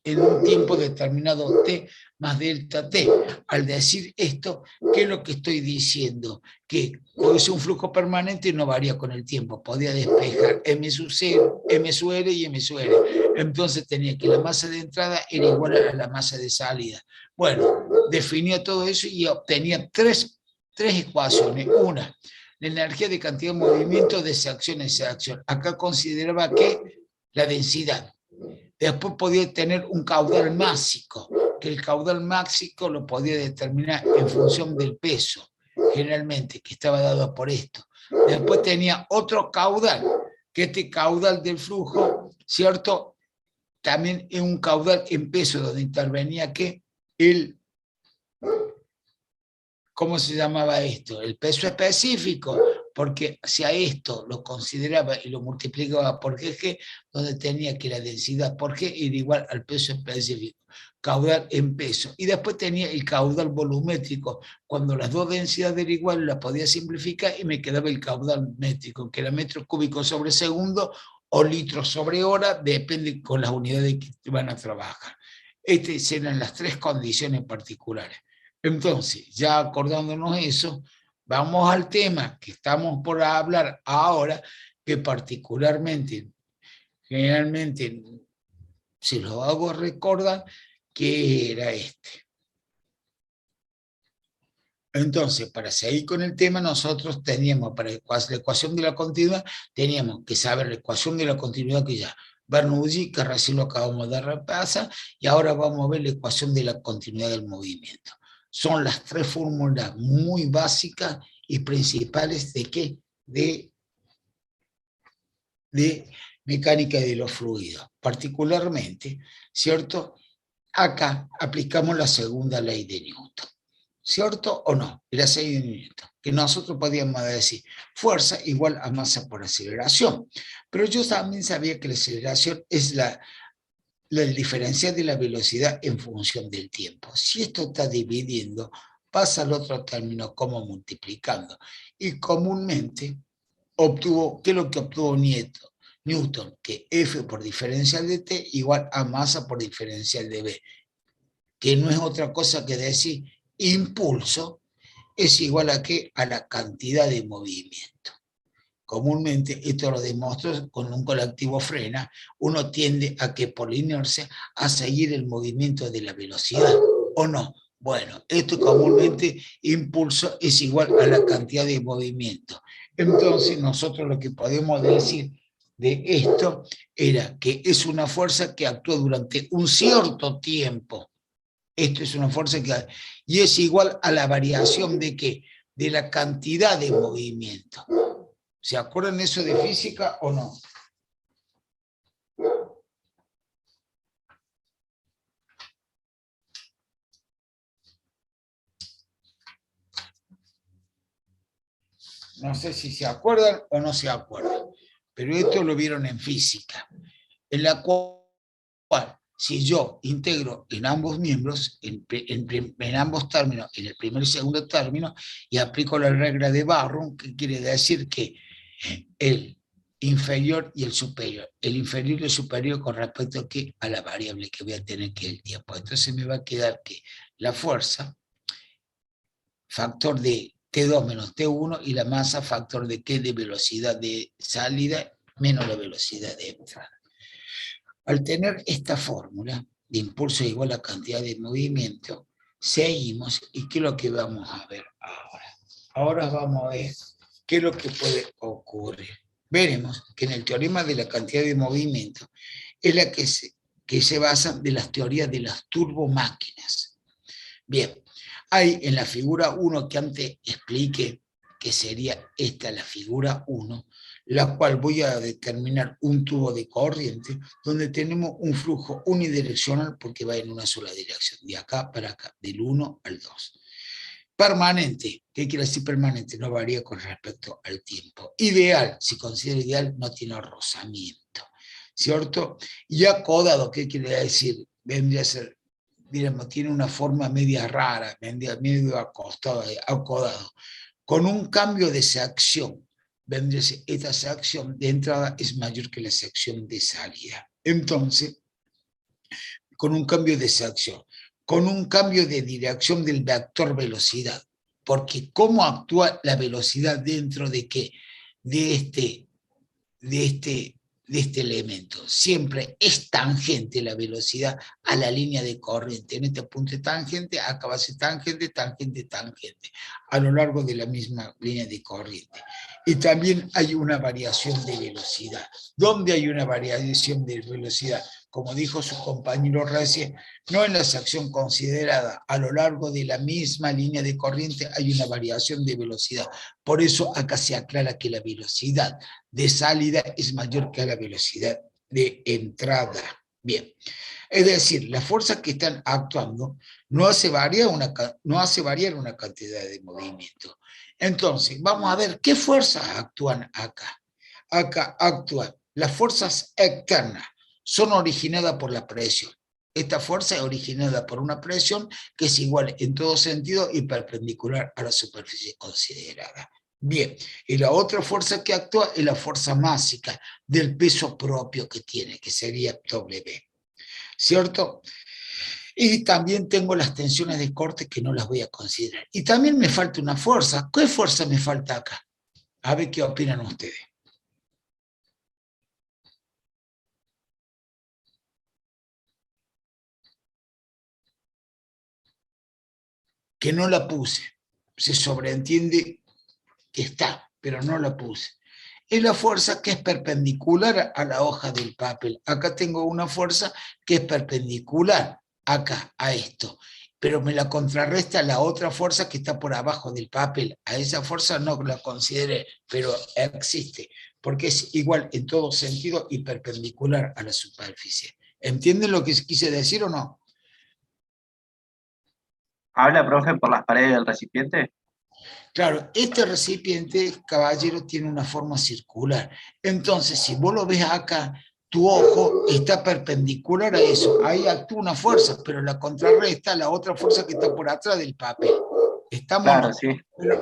en un tiempo determinado T más delta T. Al decir esto, ¿qué es lo que estoy diciendo? Que es un flujo permanente y no varía con el tiempo. Podía despejar M sub 0, M sub R y M sub R. Entonces tenía que la masa de entrada era igual a la masa de salida. Bueno, definía todo eso y obtenía tres ecuaciones. Una, la energía de cantidad de movimiento de esa acción a esa acción. Acá consideraba que la densidad. Después podía tener un caudal máxico, que el caudal máxico lo podía determinar en función del peso, generalmente, que estaba dado por esto. Después tenía otro caudal, que este caudal del flujo, ¿cierto? También es un caudal en peso, donde intervenía que ¿cómo se llamaba esto? El peso específico, porque si a esto lo consideraba y lo multiplicaba por G, donde tenía que la densidad por G era igual al peso específico, caudal en peso. Y después tenía el caudal volumétrico, cuando las dos densidades eran iguales, la podía simplificar y me quedaba el caudal métrico, que era metros cúbicos sobre segundo o litros sobre hora, depende con las unidades que van a trabajar. Estas eran las tres condiciones particulares. Entonces, ya acordándonos eso, vamos al tema que estamos por hablar ahora, que particularmente, generalmente, si lo hago recordar, que era este. Entonces, para seguir con el tema, nosotros teníamos, para la ecuación de la continuidad, teníamos que saber la ecuación de la continuidad que ya Bernoulli, que recién lo acabamos de repasar, y ahora vamos a ver la ecuación de la continuidad del movimiento. Son las tres fórmulas muy básicas y principales de ¿qué? De mecánica de los fluidos. Particularmente, ¿cierto? Acá aplicamos la segunda ley de Newton. ¿Cierto o no? La ley de Newton. Que nosotros podíamos decir fuerza igual a masa por aceleración. Pero yo también sabía que la aceleración es el diferencial de la velocidad en función del tiempo. Si esto está dividiendo, pasa al otro término como multiplicando. Y comúnmente obtuvo, ¿qué es lo que obtuvo Newton? Que F por diferencial de T igual a masa por diferencial de B, que no es otra cosa que decir impulso es igual a ¿qué? A la cantidad de movimiento. Comúnmente, esto lo demuestro con un colectivo frena, uno tiende a que por la inercia a seguir el movimiento de la velocidad, ¿o no? Bueno, esto comúnmente impulso es igual a la cantidad de movimiento. Entonces nosotros lo que podemos decir de esto era que es una fuerza que actúa durante un cierto tiempo. Esto es una fuerza que... Y es igual a la variación de ¿qué? De la cantidad de movimiento. ¿Se acuerdan eso de física o no? No sé si se acuerdan o no se acuerdan, pero esto lo vieron en física, en la cual si yo integro en ambos miembros, en ambos términos, en el primer y segundo término, y aplico la regla de Barrow, que quiere decir que el inferior y el superior y el superior con respecto a, ¿qué? A la variable que voy a tener, que es el tiempo. Entonces me va a quedar que la fuerza, factor de T2 menos T1, y la masa, factor de ¿qué? De velocidad de salida menos la velocidad de entrada. Al tener esta fórmula de impulso igual a cantidad de movimiento, seguimos, y ¿qué es lo que vamos a ver ahora? Ahora vamos a ver qué es lo que puede ocurrir. Veremos que en el teorema de la cantidad de movimiento es la que se basa de las teorías de las turbomáquinas. Bien, hay en la figura 1 que antes expliqué, que sería esta la figura 1, la cual voy a determinar un tubo de corriente donde tenemos un flujo unidireccional porque va en una sola dirección, de acá para acá, del 1 al 2. Permanente, ¿qué quiere decir permanente? No varía con respecto al tiempo. Ideal, si considera ideal, no tiene rozamiento, ¿cierto? Y acodado, ¿qué quiere decir? Vendría a ser, digamos, tiene una forma media rara, medio acodado, con un cambio de sección. Vendría a ser, esta sección de entrada es mayor que la sección de salida. Entonces, con un cambio de sección, con un cambio de dirección del vector velocidad, porque ¿cómo actúa la velocidad dentro de qué? De este elemento. Siempre es tangente la velocidad a la línea de corriente. En este punto es tangente, acá va a ser tangente, tangente, tangente, a lo largo de la misma línea de corriente. Y también hay una variación de velocidad. ¿Dónde hay una variación de velocidad? Como dijo su compañero recién, no en la sección considerada, a lo largo de la misma línea de corriente hay una variación de velocidad. Por eso acá se aclara que la velocidad de salida es mayor que la velocidad de entrada. Bien, es decir, las fuerzas que están actuando no hace variar una cantidad de movimiento. Entonces, vamos a ver qué fuerzas actúan acá. Acá actúan las fuerzas externas, son originadas por la presión. Esta fuerza es originada por una presión que es igual en todo sentido y perpendicular a la superficie considerada. Bien, y la otra fuerza que actúa es la fuerza másica del peso propio que tiene, que sería W, ¿cierto? Y también tengo las tensiones de corte que no las voy a considerar. Y también me falta una fuerza. ¿Qué fuerza me falta acá? A ver qué opinan ustedes. Que no la puse. Se sobreentiende que está, pero no la puse. Es la fuerza que es perpendicular a la hoja del papel. Acá tengo una fuerza que es perpendicular acá, a esto, pero me la contrarresta la otra fuerza que está por abajo del papel. A esa fuerza no la consideré, pero existe, porque es igual en todo sentido y perpendicular a la superficie. ¿Entienden lo que quise decir o no? ¿Habla, profe, por las paredes del recipiente? Claro, este recipiente, caballero, tiene una forma circular. Entonces, si vos lo ves acá, tu ojo está perpendicular a eso. Ahí actúa una fuerza, pero la contrarresta la otra fuerza que está por atrás del papel. ¿Estamos? Claro, No? sí.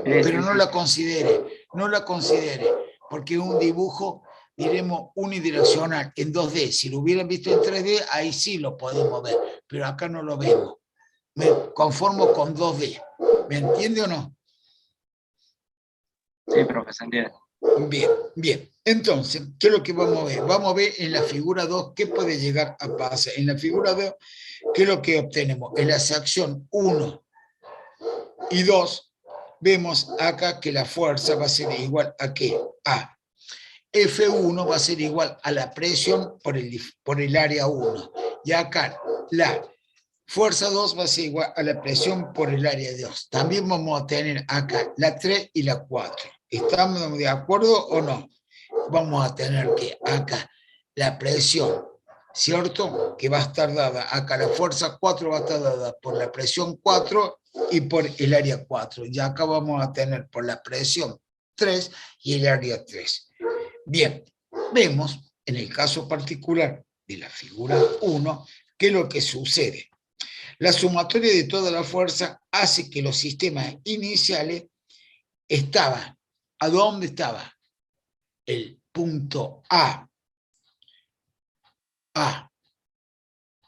Pero no la considere, porque es un dibujo, diremos, unidireccional, en 2D. Si lo hubieran visto en 3D, ahí sí lo podemos ver, pero acá no lo vemos. Me conformo con 2D. ¿Me entiende o no? Sí, profe, se entiende. Bien, bien. Entonces, ¿qué es lo que vamos a ver? Vamos a ver en la figura 2 qué puede llegar a pasar. En la figura 2, ¿qué es lo que obtenemos? En la sección 1 y 2 vemos acá que la fuerza va a ser igual a ¿qué? A F1 va a ser igual a la presión por el área 1. Y acá la fuerza 2 va a ser igual a la presión por el área 2. También vamos a tener acá la 3 y la 4. ¿Estamos de acuerdo o no? Vamos a tener que acá la presión, ¿cierto? Que va a estar dada, acá la fuerza 4 va a estar dada por la presión 4 y por el área 4. Y acá vamos a tener por la presión 3 y el área 3. Bien, vemos en el caso particular de la figura 1 qué es lo que sucede. La sumatoria de toda la fuerza hace que los sistemas iniciales estaban. ¿A dónde estaba? El punto A,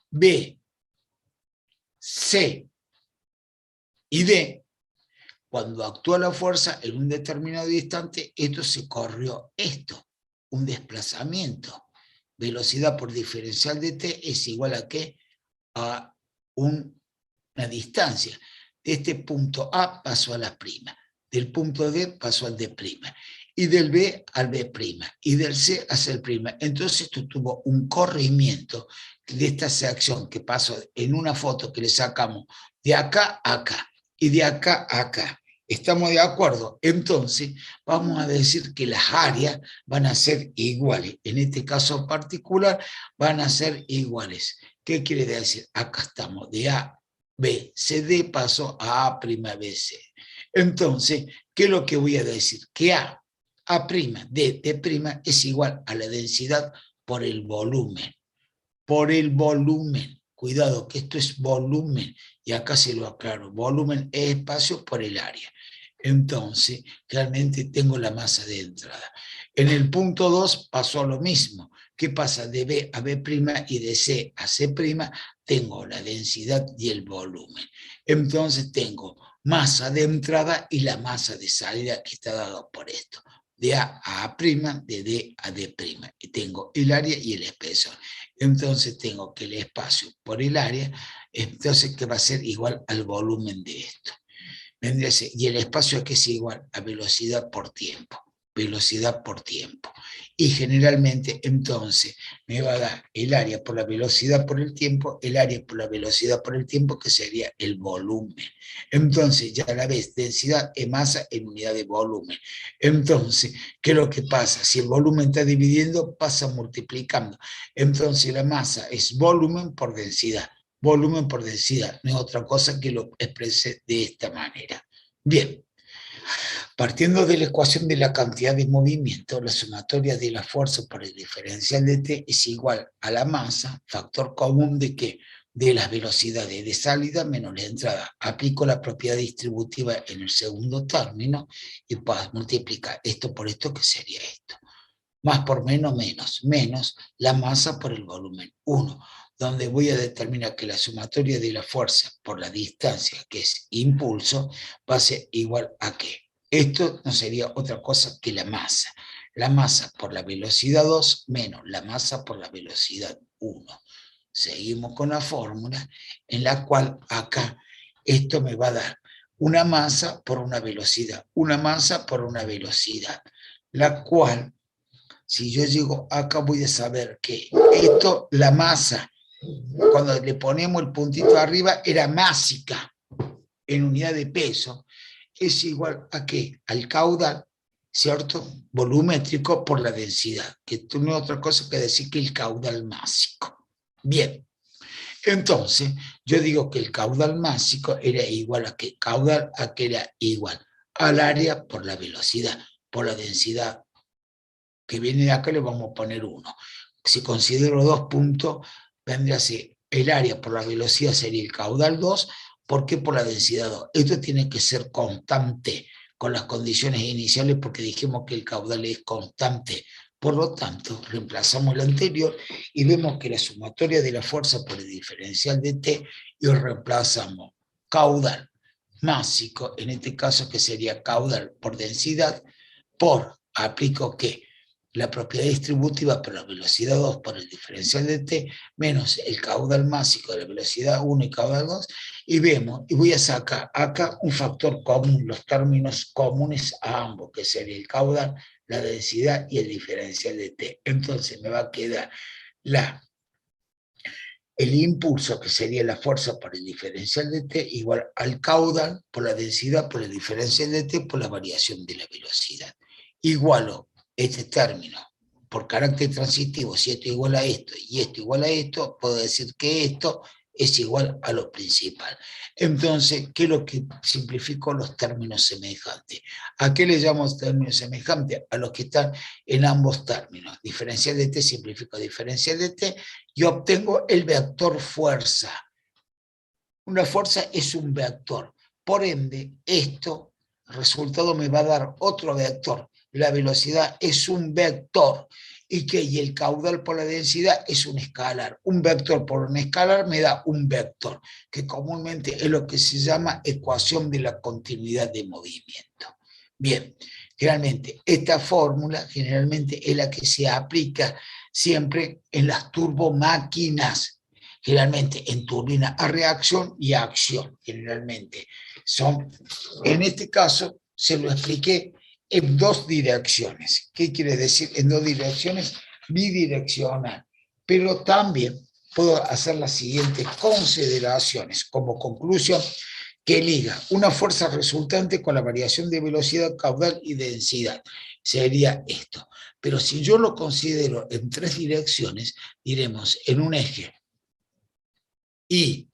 B, C y D. Cuando actúa la fuerza en un determinado instante, esto se corrió esto, un desplazamiento. Velocidad por diferencial de t es igual a ¿qué? A una distancia. De este punto A pasó a la prima, del punto D pasó al D', y del B al B', y del C hacia el prima. Entonces esto tuvo un corrimiento de esta sección que pasó en una foto que le sacamos de acá a acá, y de acá a acá. ¿Estamos de acuerdo? Entonces, vamos a decir que las áreas van a ser iguales. En este caso particular, van a ser iguales. ¿Qué quiere decir? Acá estamos, de A, B, C, D pasó a B, C. Entonces, ¿qué es lo que voy a decir? Que A', D, D' es igual a la densidad por el volumen. Por el volumen. Cuidado, que esto es volumen. Y acá se lo aclaro. Volumen es espacio por el área. Entonces, realmente tengo la masa de entrada. En el punto 2 pasó lo mismo. ¿Qué pasa? De B a B' y de C a C', tengo la densidad y el volumen. Entonces tengo masa de entrada y la masa de salida que está dado por esto. De A a A', de D a D'. Y tengo el área y el espesor. Entonces tengo que el espacio por el área, entonces que va a ser igual al volumen de esto. Y el espacio aquí es igual a velocidad por tiempo. Velocidad por tiempo. Y generalmente entonces me va a dar el área por la velocidad por el tiempo, el área por la velocidad por el tiempo, que sería el volumen. Entonces ya a la vez densidad es masa en unidad de volumen. Entonces, ¿qué es lo que pasa? Si el volumen está dividiendo, pasa multiplicando. Entonces la masa es volumen por densidad. Volumen por densidad, no es otra cosa que lo exprese de esta manera. Bien, partiendo de la ecuación de la cantidad de movimiento, la sumatoria de la fuerza por el diferencial de t es igual a la masa, factor común de ¿qué? De las velocidades de salida menos la entrada. Aplico la propiedad distributiva en el segundo término y puedo multiplicar esto por esto, que sería esto. Más por menos, menos la masa por el volumen, 1, donde voy a determinar que la sumatoria de la fuerza por la distancia, que es impulso, va a ser igual a ¿qué? Esto no sería otra cosa que la masa. La masa por la velocidad 2 menos la masa por la velocidad 1. Seguimos con la fórmula en la cual acá esto me va a dar una masa por una velocidad, una masa por una velocidad, la cual, si yo llego acá, voy a saber que esto, la masa, cuando le ponemos el puntito arriba, era másica en unidad de peso, es igual a ¿qué? Al caudal, ¿cierto? Volumétrico por la densidad, que no es otra cosa que decir que el caudal másico. Bien, entonces yo digo que el caudal másico era igual a ¿qué? Caudal a que era igual al área por la velocidad, por la densidad que viene de acá, le vamos a poner 1. Si considero 2 puntos, vendría a ser el área por la velocidad sería el caudal 2, ¿por qué? Por la densidad 2. Esto tiene que ser constante con las condiciones iniciales, porque dijimos que el caudal es constante. Por lo tanto, reemplazamos el anterior y vemos que la sumatoria de la fuerza por el diferencial de t, y reemplazamos caudal másico, en este caso que sería caudal por densidad, por, aplico ¿qué? la propiedad distributiva por la velocidad 2 por el diferencial de t, menos el caudal másico de la velocidad 1 y caudal 2, y vemos, y voy a sacar acá un factor común, los términos comunes a ambos, que sería el caudal, la densidad y el diferencial de t. Entonces me va a quedar el impulso, que sería la fuerza por el diferencial de t, igual al caudal por la densidad por el diferencial de t por la variación de la velocidad. Igualo este término por carácter transitivo, si esto igual a esto y esto igual a esto, puedo decir que esto es igual a lo principal. Entonces, ¿qué es lo que simplificó los términos semejantes? ¿A qué le llamamos términos semejantes? A los que están en ambos términos. Diferencial de t simplifico diferencial de t y obtengo el vector fuerza. Una fuerza es un vector. Por ende, esto, el resultado me va a dar otro vector. La velocidad es un vector y el caudal por la densidad es un escalar. Un vector por un escalar me da un vector, que comúnmente es lo que se llama ecuación de la continuidad de movimiento. Bien, generalmente esta fórmula generalmente es la que se aplica siempre en las turbomáquinas, generalmente en turbina a reacción y a acción, generalmente. En este caso se lo expliqué en dos direcciones. ¿Qué quiere decir? En dos direcciones, bidireccional. Pero también puedo hacer las siguientes consideraciones como conclusión, que liga una fuerza resultante con la variación de velocidad, caudal y densidad. Sería esto. Pero si yo lo considero en tres direcciones, diremos en un eje Y,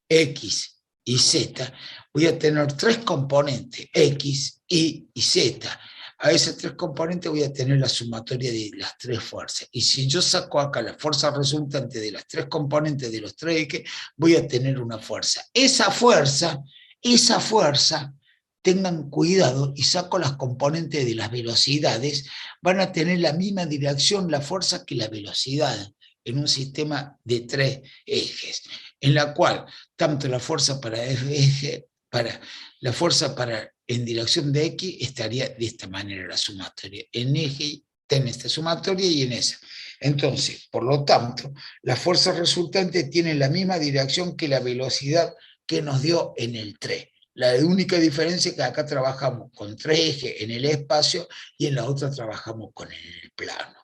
X y Z, voy a tener tres componentes, X, Y y Z. A esos tres componentes voy a tener la sumatoria de las tres fuerzas. Y si yo saco acá la fuerza resultante de las tres componentes de los tres ejes, voy a tener una fuerza. Esa fuerza, tengan cuidado y saco las componentes de las velocidades, van a tener la misma dirección, la fuerza que la velocidad en un sistema de tres ejes, en la cual tanto la fuerza en dirección de X estaría de esta manera la sumatoria. En eje en esta sumatoria y en esa. Entonces, por lo tanto, la fuerza resultante tiene la misma dirección que la velocidad que nos dio en el 3. La única diferencia es que acá trabajamos con tres ejes en el espacio y en la otra trabajamos con el plano.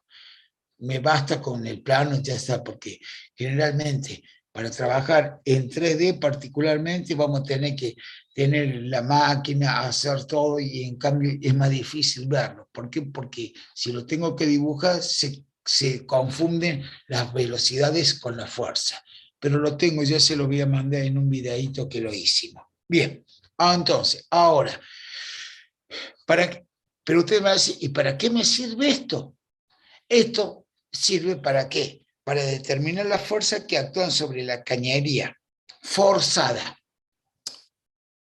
Me basta con el plano, ya está, porque generalmente para trabajar en 3D particularmente vamos a tener que tener la máquina, hacer todo, y en cambio es más difícil verlo. ¿Por qué? Porque si lo tengo que dibujar se confunden las velocidades con la fuerza. Pero lo tengo, ya se lo voy a mandar en un videíto que lo hicimos. Bien, entonces, ahora, pero usted me va a decir, ¿y para qué me sirve esto? Esto sirve ¿para qué? Para determinar las fuerzas que actúan sobre la cañería forzada.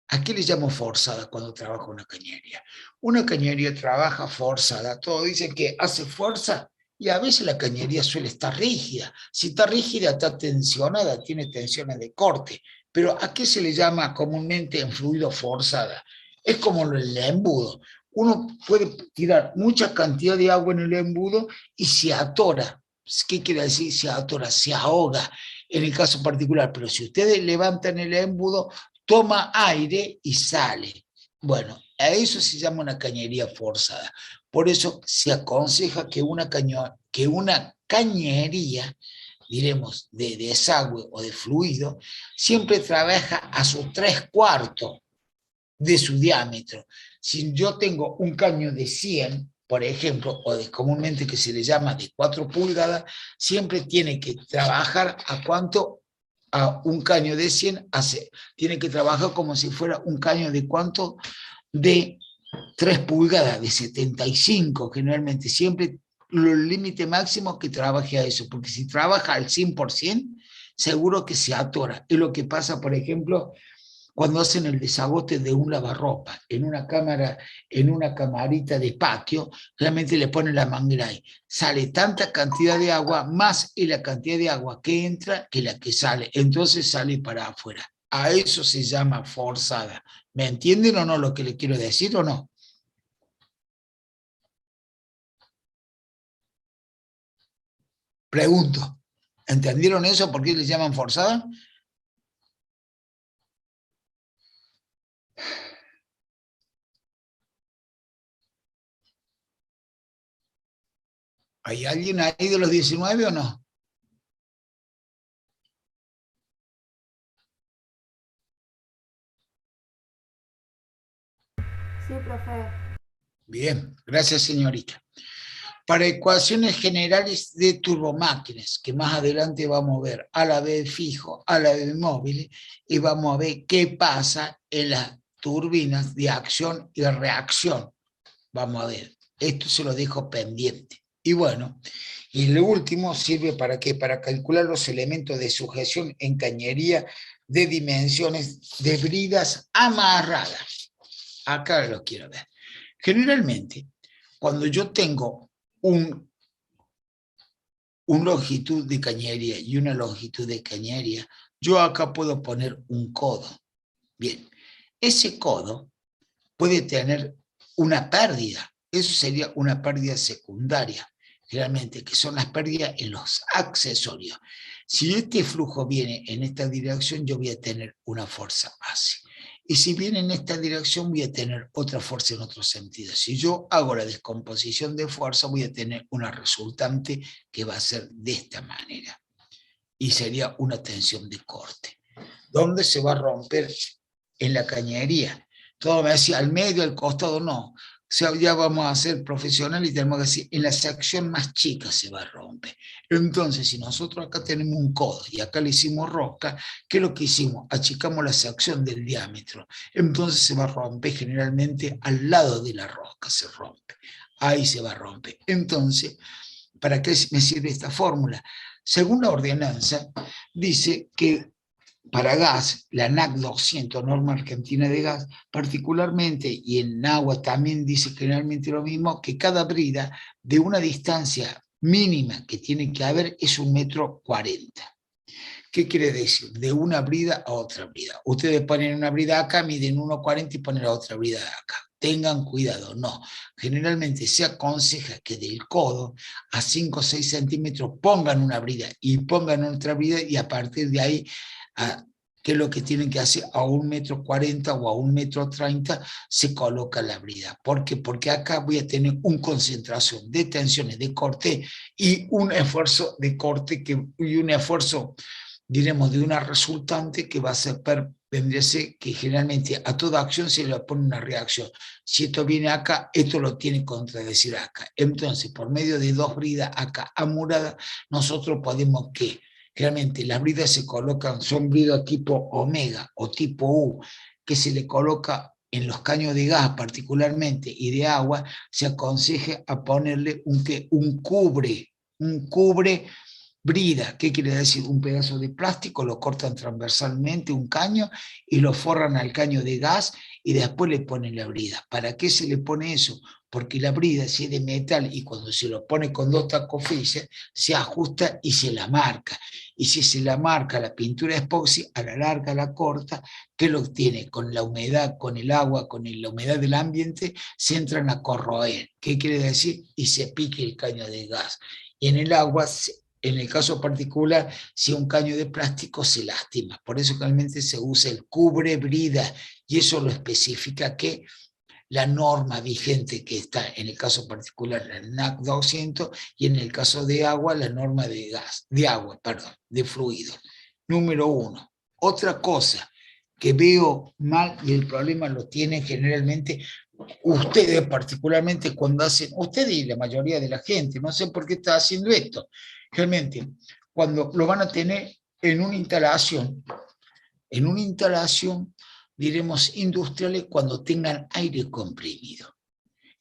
¿A qué le llamo forzada cuando trabaja una cañería? Una cañería trabaja forzada. Todos dicen que hace fuerza y a veces la cañería suele estar rígida. Si está rígida, está tensionada, tiene tensiones de corte. Pero ¿a qué se le llama comúnmente en fluido forzada? Es como el embudo. Uno puede tirar mucha cantidad de agua en el embudo y se atora. ¿Qué quiere decir? Se atora, se ahoga en el caso particular. Pero si ustedes levantan el embudo, toma aire y sale. Bueno, a eso se llama una cañería forzada. Por eso se aconseja que una cañería, diremos, de desagüe o de fluido, siempre trabaja a sus 3/4 de su diámetro. Si yo tengo un caño de 100, por ejemplo, o comúnmente que se le llama de 4 pulgadas, siempre tiene que trabajar ¿a cuánto? A un caño de 100, tiene que trabajar como si fuera un caño de ¿cuánto? De 3 pulgadas, de 75 generalmente. Siempre el límite máximo que trabaje a eso, porque si trabaja al 100%, seguro que se atora. Es lo que pasa, por ejemplo, cuando hacen el desagote de un lavarropa, en una camarita de patio, realmente le ponen la manguera ahí. Sale tanta cantidad de agua, más es la cantidad de agua que entra que la que sale. Entonces sale para afuera. A eso se llama forzada. ¿Me entienden o no lo que le quiero decir o no? Pregunto, ¿entendieron eso? ¿Por qué le llaman forzada? ¿Hay alguien ahí de los 19 o no? Sí, profe. Bien, gracias señorita. Para ecuaciones generales de turbomáquinas, que más adelante vamos a ver a la vez fijo, a la vez móvil, y vamos a ver qué pasa en las turbinas de acción y reacción. Vamos a ver, esto se lo dejo pendiente. Y bueno, y lo último sirve para qué? Para calcular los elementos de sujeción en cañería de dimensiones de bridas amarradas. Acá lo quiero ver. Generalmente, cuando yo tengo una longitud de cañería y una longitud de cañería, yo acá puedo poner un codo. Bien, ese codo puede tener una pérdida. Eso sería una pérdida secundaria, realmente, que son las pérdidas en los accesorios. Si este flujo viene en esta dirección, yo voy a tener una fuerza base. Y si viene en esta dirección, voy a tener otra fuerza en otro sentido. Si yo hago la descomposición de fuerza, voy a tener una resultante que va a ser de esta manera. Y sería una tensión de corte. ¿Dónde se va a romper? En la cañería. Todo me decía, al medio, al costado, no. O sea, ya vamos a ser profesionales y tenemos que decir, en la sección más chica se va a romper. Entonces, si nosotros acá tenemos un codo y acá le hicimos rosca, ¿qué es lo que hicimos? Achicamos la sección del diámetro. Entonces se va a romper generalmente al lado de la rosca, se rompe. Ahí se va a romper. Entonces, ¿para qué me sirve esta fórmula? Según la ordenanza, dice que para gas, la NAC 200, norma argentina de gas, particularmente, y en agua también dice generalmente lo mismo, que cada brida de una distancia mínima que tiene que haber es 1,40 m. ¿Qué quiere decir? De una brida a otra brida. Ustedes ponen una brida acá, miden 1,40 y ponen la otra brida acá. Tengan cuidado, no. Generalmente se aconseja que del codo a 5 o 6 centímetros pongan una brida y pongan otra brida y a partir de ahí, ¿qué es lo que tienen que hacer? A 1,40 m o a 1,30 m se coloca la brida. ¿Por qué? Porque acá voy a tener una concentración de tensiones de corte y un esfuerzo de corte y un esfuerzo, diremos, de una resultante que va a ser, vendría a ser que generalmente a toda acción se le pone una reacción. Si esto viene acá, esto lo tiene que contradecir acá. Entonces, por medio de dos bridas acá amuradas, nosotros podemos que realmente las bridas se colocan, son bridas tipo omega o tipo U, que se le coloca en los caños de gas particularmente y de agua, se aconseja a ponerle un cubre brida. ¿Qué quiere decir? Un pedazo de plástico, lo cortan transversalmente, un caño, y lo forran al caño de gas y después le ponen la brida. ¿Para qué se le pone eso? Porque la brida, si es de metal y cuando se lo pone con dos tacofillas, se ajusta y se la marca. Y si se la marca la pintura epoxi, a la larga, la corta, ¿qué lo tiene? Con la humedad, con el agua, con la humedad del ambiente, se entran a corroer. ¿Qué quiere decir? Y se pique el caño de gas. Y en el agua, en el caso particular, si un caño de plástico se lastima. Por eso realmente se usa el cubre brida, y eso lo especifica que la norma vigente que está en el caso particular, la NAC 200, y en el caso de agua, la norma de gas, de fluido. Número 1. Otra cosa que veo mal, y el problema lo tienen generalmente ustedes, particularmente cuando hacen, ustedes y la mayoría de la gente, no sé por qué está haciendo esto, realmente, cuando lo van a tener en una instalación, diremos industriales, cuando tengan aire comprimido.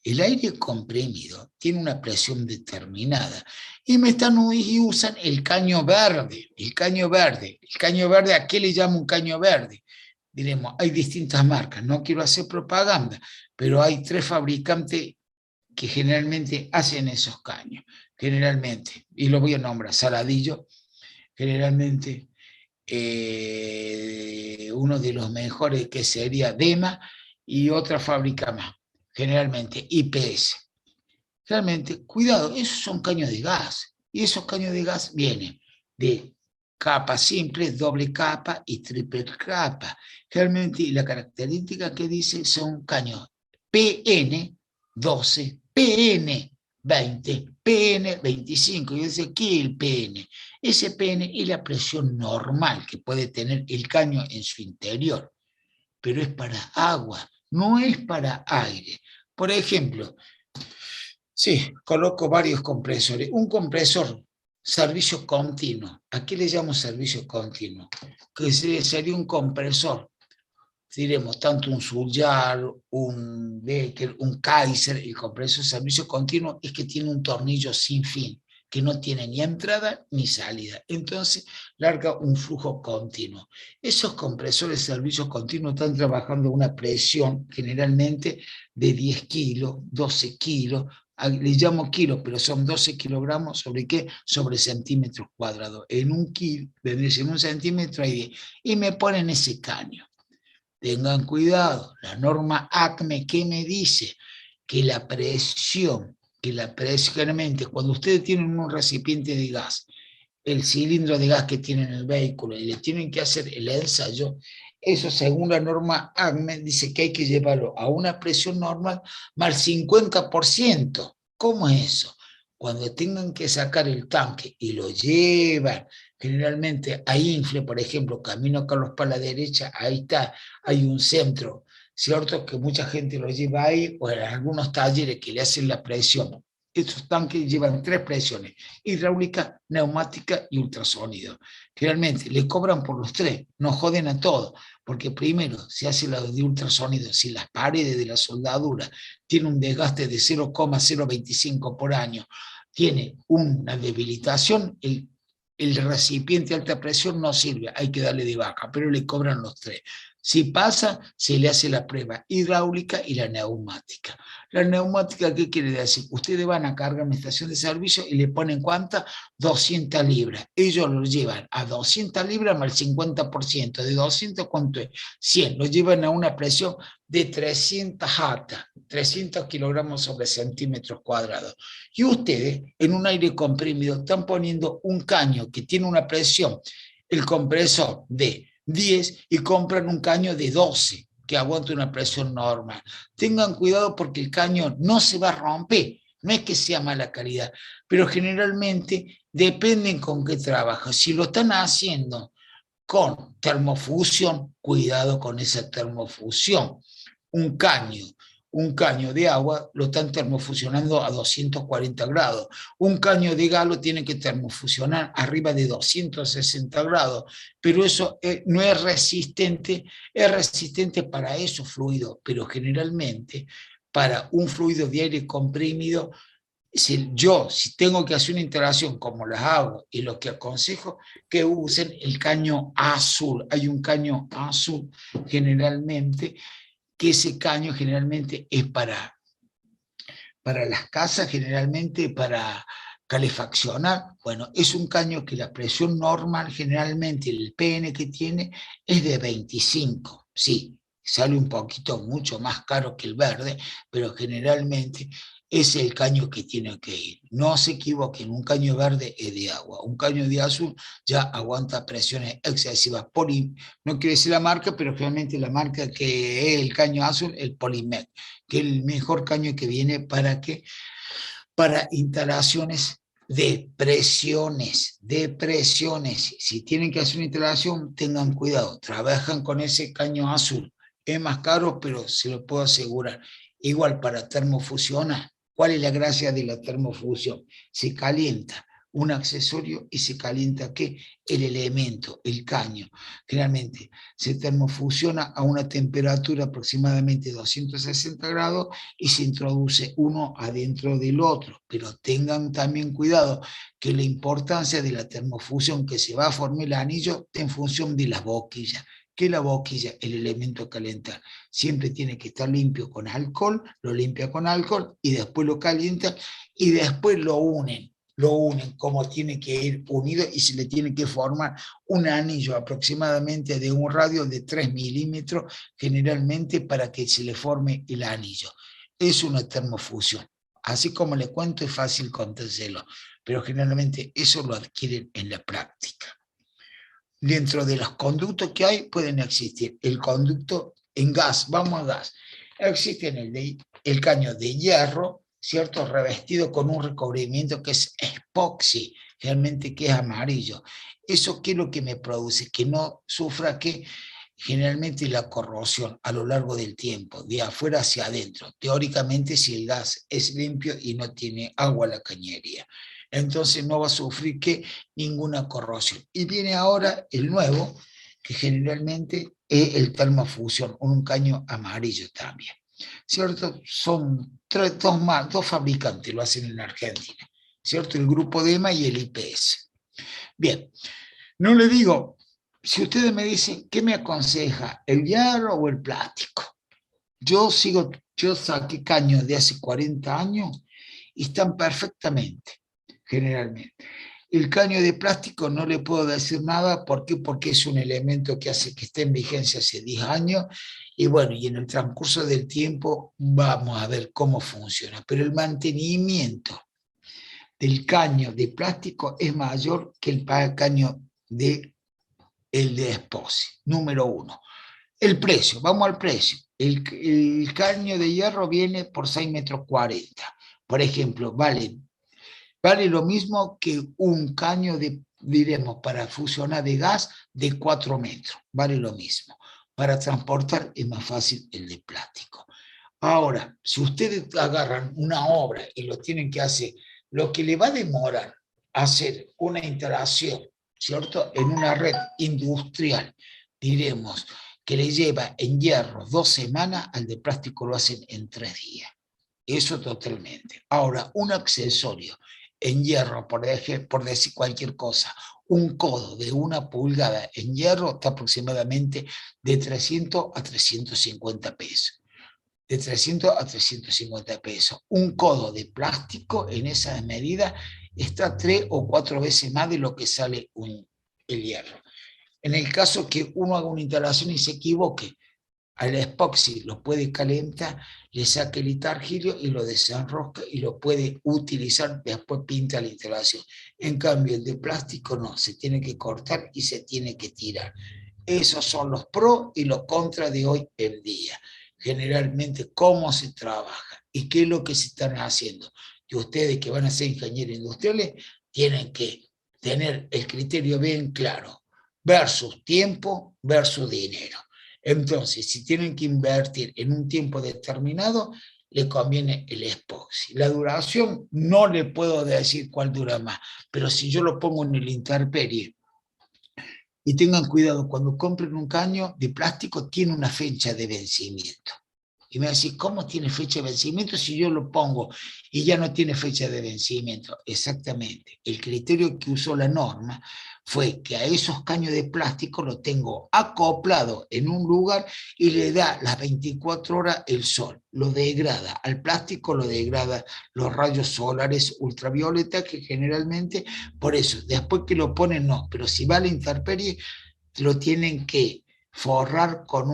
El aire comprimido tiene una presión determinada y y usan el caño verde. El caño verde, ¿a qué le llamo un caño verde? Diremos, hay distintas marcas, no quiero hacer propaganda, pero hay 3 fabricantes que generalmente hacen esos caños, generalmente, y lo voy a nombrar: Saladillo, generalmente uno de los mejores que sería Dema, y otra fábrica más, generalmente IPS. Realmente, cuidado, esos son caños de gas, Y esos caños de gas vienen de capa simple, doble capa y triple capa. Realmente la característica que dice son caños PN 12, PN 20, PN 25. Y dice, ¿qué es el PN? Ese PN es la presión normal que puede tener el caño en su interior, pero es para agua, no es para aire. Por ejemplo, sí, coloco varios compresores. Un compresor, servicio continuo. ¿A qué le llamo servicio continuo? Que sería un compresor, diremos, tanto un Sulyar, un Becker, un Kaiser. El compresor servicio continuo es que tiene un tornillo sin fin, que no tiene ni entrada ni salida. Entonces, larga un flujo continuo. Esos compresores de servicio continuo están trabajando a una presión generalmente de 10 kilos, 12 kilos, le llamo kilos, pero son 12 kilogramos sobre qué, sobre centímetros cuadrados. En un kilo, en un centímetro hay 10. Y me ponen ese caño. Tengan cuidado, la norma ACME, ¿qué me dice? Que la presión, generalmente, cuando ustedes tienen un recipiente de gas, el cilindro de gas que tienen en el vehículo, y le tienen que hacer el ensayo, eso según la norma ACME dice que hay que llevarlo a una presión normal más 50%. ¿Cómo es eso? Cuando tengan que sacar el tanque y lo llevan generalmente a infle, por ejemplo, camino Carlos para la derecha, ahí está, hay un centro, ¿cierto? Que mucha gente lo lleva ahí, o en algunos talleres que le hacen la presión. Estos tanques llevan 3 presiones: hidráulica, neumática y ultrasonido. Generalmente le cobran por los 3, nos joden a todos, porque primero se hace la de ultrasonido, si las paredes de la soldadura tienen un desgaste de 0,025 por año, tiene una debilitación, el recipiente de alta presión no sirve, hay que darle de baja, pero le cobran los 3. Si pasa, se le hace la prueba hidráulica y la neumática. La neumática, ¿qué quiere decir? Ustedes van a cargar una estación de servicio y le ponen ¿cuánta? 200 libras. Ellos lo llevan a 200 libras más el 50%. De 200, ¿cuánto es? 100. Lo llevan a una presión de 300 jata, 300 kilogramos sobre centímetros cuadrados. Y ustedes, en un aire comprimido, están poniendo un caño que tiene una presión, el compresor de 10, y compran un caño de 12 que aguanta una presión normal. Tengan cuidado porque el caño no se va a romper, no es que sea mala calidad, pero generalmente dependen con qué trabaja. Si lo están haciendo con termofusión, cuidado con esa termofusión. Un caño de agua lo están termofusionando a 240 grados. Un caño de gas lo tienen que termofusionar arriba de 260 grados, pero eso no es resistente para esos fluidos, pero generalmente para un fluido de aire comprimido, si tengo que hacer una integración como las hago, y lo que aconsejo que usen el caño azul. Hay un caño azul generalmente, que ese caño generalmente es para las casas, generalmente para calefaccionar. Bueno, es un caño que la presión normal, generalmente el PN que tiene es de 25, sí, sale un poquito mucho más caro que el verde, pero generalmente es el caño que tiene que ir. No se equivoquen, un caño verde es de agua, un caño de azul ya aguanta presiones excesivas. No quiere decir la marca, pero realmente la marca que es el caño azul, el Polymed, que es el mejor caño que viene para instalaciones de presiones. Si tienen que hacer una instalación, tengan cuidado, trabajan con ese caño azul. Es más caro, pero se lo puedo asegurar. Igual para termofusionar. ¿Cuál es la gracia de la termofusión? Se calienta un accesorio y se calienta ¿qué? El elemento, el caño. Generalmente se termofusiona a una temperatura aproximadamente 260 grados y se introduce uno adentro del otro. Pero tengan también cuidado que la importancia de la termofusión, que se va a formar el anillo, está en función de las boquillas. Que la boquilla, el elemento a calentar, siempre tiene que estar limpio con alcohol, lo limpia con alcohol y después lo calienta y después lo unen como tiene que ir unido, y se le tiene que formar un anillo aproximadamente de un radio de 3 milímetros generalmente para que se le forme el anillo. Es una termofusión. Así como le cuento, es fácil contárselo. pero generalmente eso lo adquieren en la práctica. Dentro de los conductos que hay pueden existir el conducto en gas, vamos a gas. Existe el caño de hierro, ¿cierto? Revestido con un recubrimiento que es epoxi, realmente que es amarillo. ¿Eso qué es lo que me produce? Que no sufra generalmente la corrosión a lo largo del tiempo, de afuera hacia adentro. Teóricamente, si el gas es limpio y no tiene agua la cañería, entonces no va a sufrir ninguna corrosión. Y viene ahora el nuevo, que generalmente es el termofusión, un caño amarillo también. ¿Cierto? Son dos fabricantes, lo hacen en Argentina, ¿cierto? El Grupo DEMA y el IPS. Bien, no le digo, si ustedes me dicen, ¿qué me aconseja, el hierro o el plástico? Yo saqué caños de hace 40 años y están perfectamente, generalmente. El caño de plástico no le puedo decir nada, ¿por qué? Porque es un elemento que hace que esté en vigencia hace 10 años, y bueno, y en el transcurso del tiempo vamos a ver cómo funciona. Pero el mantenimiento del caño de plástico es mayor que el caño de epoxi, número uno. El precio, vamos al precio. El caño de hierro viene por 6,40 metros. Por ejemplo, vale lo mismo que un caño diremos, para fusionar de gas de 4 metros. Vale lo mismo. Para transportar es más fácil el de plástico. Ahora, si ustedes agarran una obra y lo tienen que hacer, lo que le va a demorar hacer una instalación, ¿cierto?, en una red industrial, diremos, que le lleva en hierro 2 semanas, al de plástico lo hacen en 3 días. Eso totalmente. Ahora, un accesorio en hierro, por decir cualquier cosa, un codo de 1 pulgada en hierro está aproximadamente de 300 a 350 pesos. De 300 a 350 pesos. Un codo de plástico en esa medida está 3 o 4 veces más de lo que sale el hierro. En el caso que uno haga una instalación y se equivoque, al epoxi lo puede calentar, le saca el litargilio y lo desenrosca y lo puede utilizar, después pinta la instalación. En cambio, el de plástico no, se tiene que cortar y se tiene que tirar. Esos son los pros y los contras de hoy en día. Generalmente, cómo se trabaja y qué es lo que se están haciendo. Y ustedes que van a ser ingenieros industriales tienen que tener el criterio bien claro, versus tiempo, versus dinero. Entonces, si tienen que invertir en un tiempo determinado, le conviene el epoxi. La duración, no le puedo decir cuál dura más, pero si yo lo pongo en el intemperie, y tengan cuidado, cuando compren un caño de plástico, tiene una fecha de vencimiento. Y me decís, ¿cómo tiene fecha de vencimiento si yo lo pongo y ya no tiene fecha de vencimiento? Exactamente. El criterio que usó la norma fue que a esos caños de plástico lo tengo acoplado en un lugar y le da las 24 horas el sol. Lo degrada. Al plástico lo degrada los rayos solares ultravioleta, que generalmente, por eso, después que lo ponen, no. Pero si va a la intemperie, lo tienen que forrar con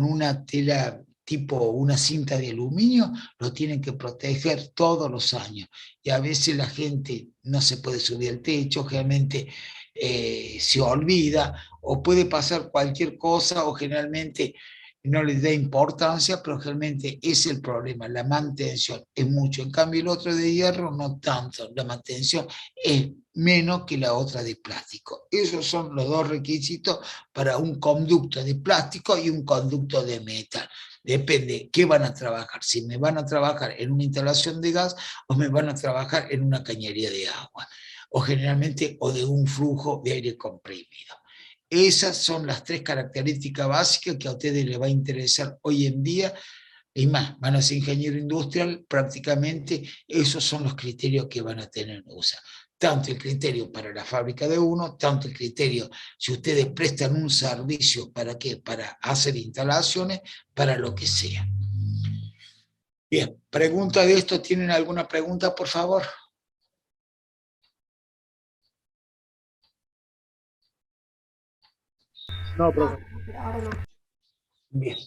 una tela tipo una cinta de aluminio, lo tienen que proteger todos los años. Y a veces la gente no se puede subir al techo, realmente se olvida, o puede pasar cualquier cosa, o generalmente no les da importancia, pero realmente es el problema, la mantención es mucho. En cambio, el otro de hierro no tanto, la mantención es menos que la otra de plástico. Esos son los dos requisitos para un conducto de plástico y un conducto de metal. Depende qué van a trabajar, si me van a trabajar en una instalación de gas o me van a trabajar en una cañería de agua, o generalmente o de un flujo de aire comprimido. Esas son las 3 características básicas que a ustedes les va a interesar hoy en día. Y más, van a ser ingeniero industrial, prácticamente esos son los criterios que van a tener en USA. Tanto el criterio para la fábrica de uno, tanto el criterio si ustedes prestan un servicio, ¿para qué? Para hacer instalaciones, para lo que sea. Bien, pregunta de esto, ¿tienen alguna pregunta, por favor? No, profe. Pero ahora no. Bien,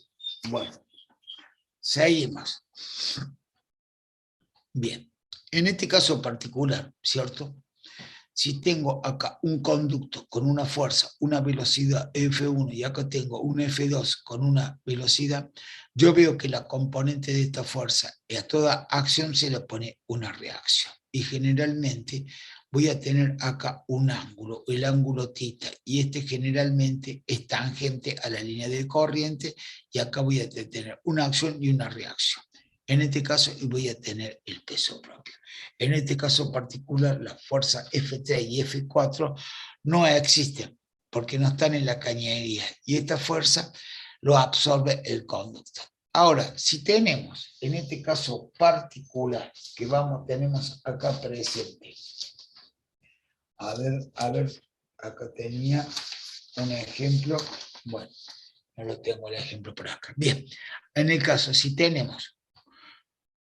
bueno, seguimos. Bien, En este caso particular, ¿cierto? Si tengo acá un conducto con una fuerza, una velocidad F1 y acá tengo un F2 con una velocidad, yo veo que la componente de esta fuerza y a toda acción se le pone una reacción. Y generalmente voy a tener acá un ángulo, el ángulo θ, y este generalmente es tangente a la línea de corriente, y acá voy a tener una acción y una reacción. En este caso voy a tener el peso propio. En este caso particular, la fuerza F3 y F4 no existen porque no están en la cañería, y esta fuerza lo absorbe el conductor. Ahora, si tenemos, en este caso particular, que tenemos acá presente, a ver, acá tenía un ejemplo, bueno, no lo tengo el ejemplo por acá. Bien, en el caso, si tenemos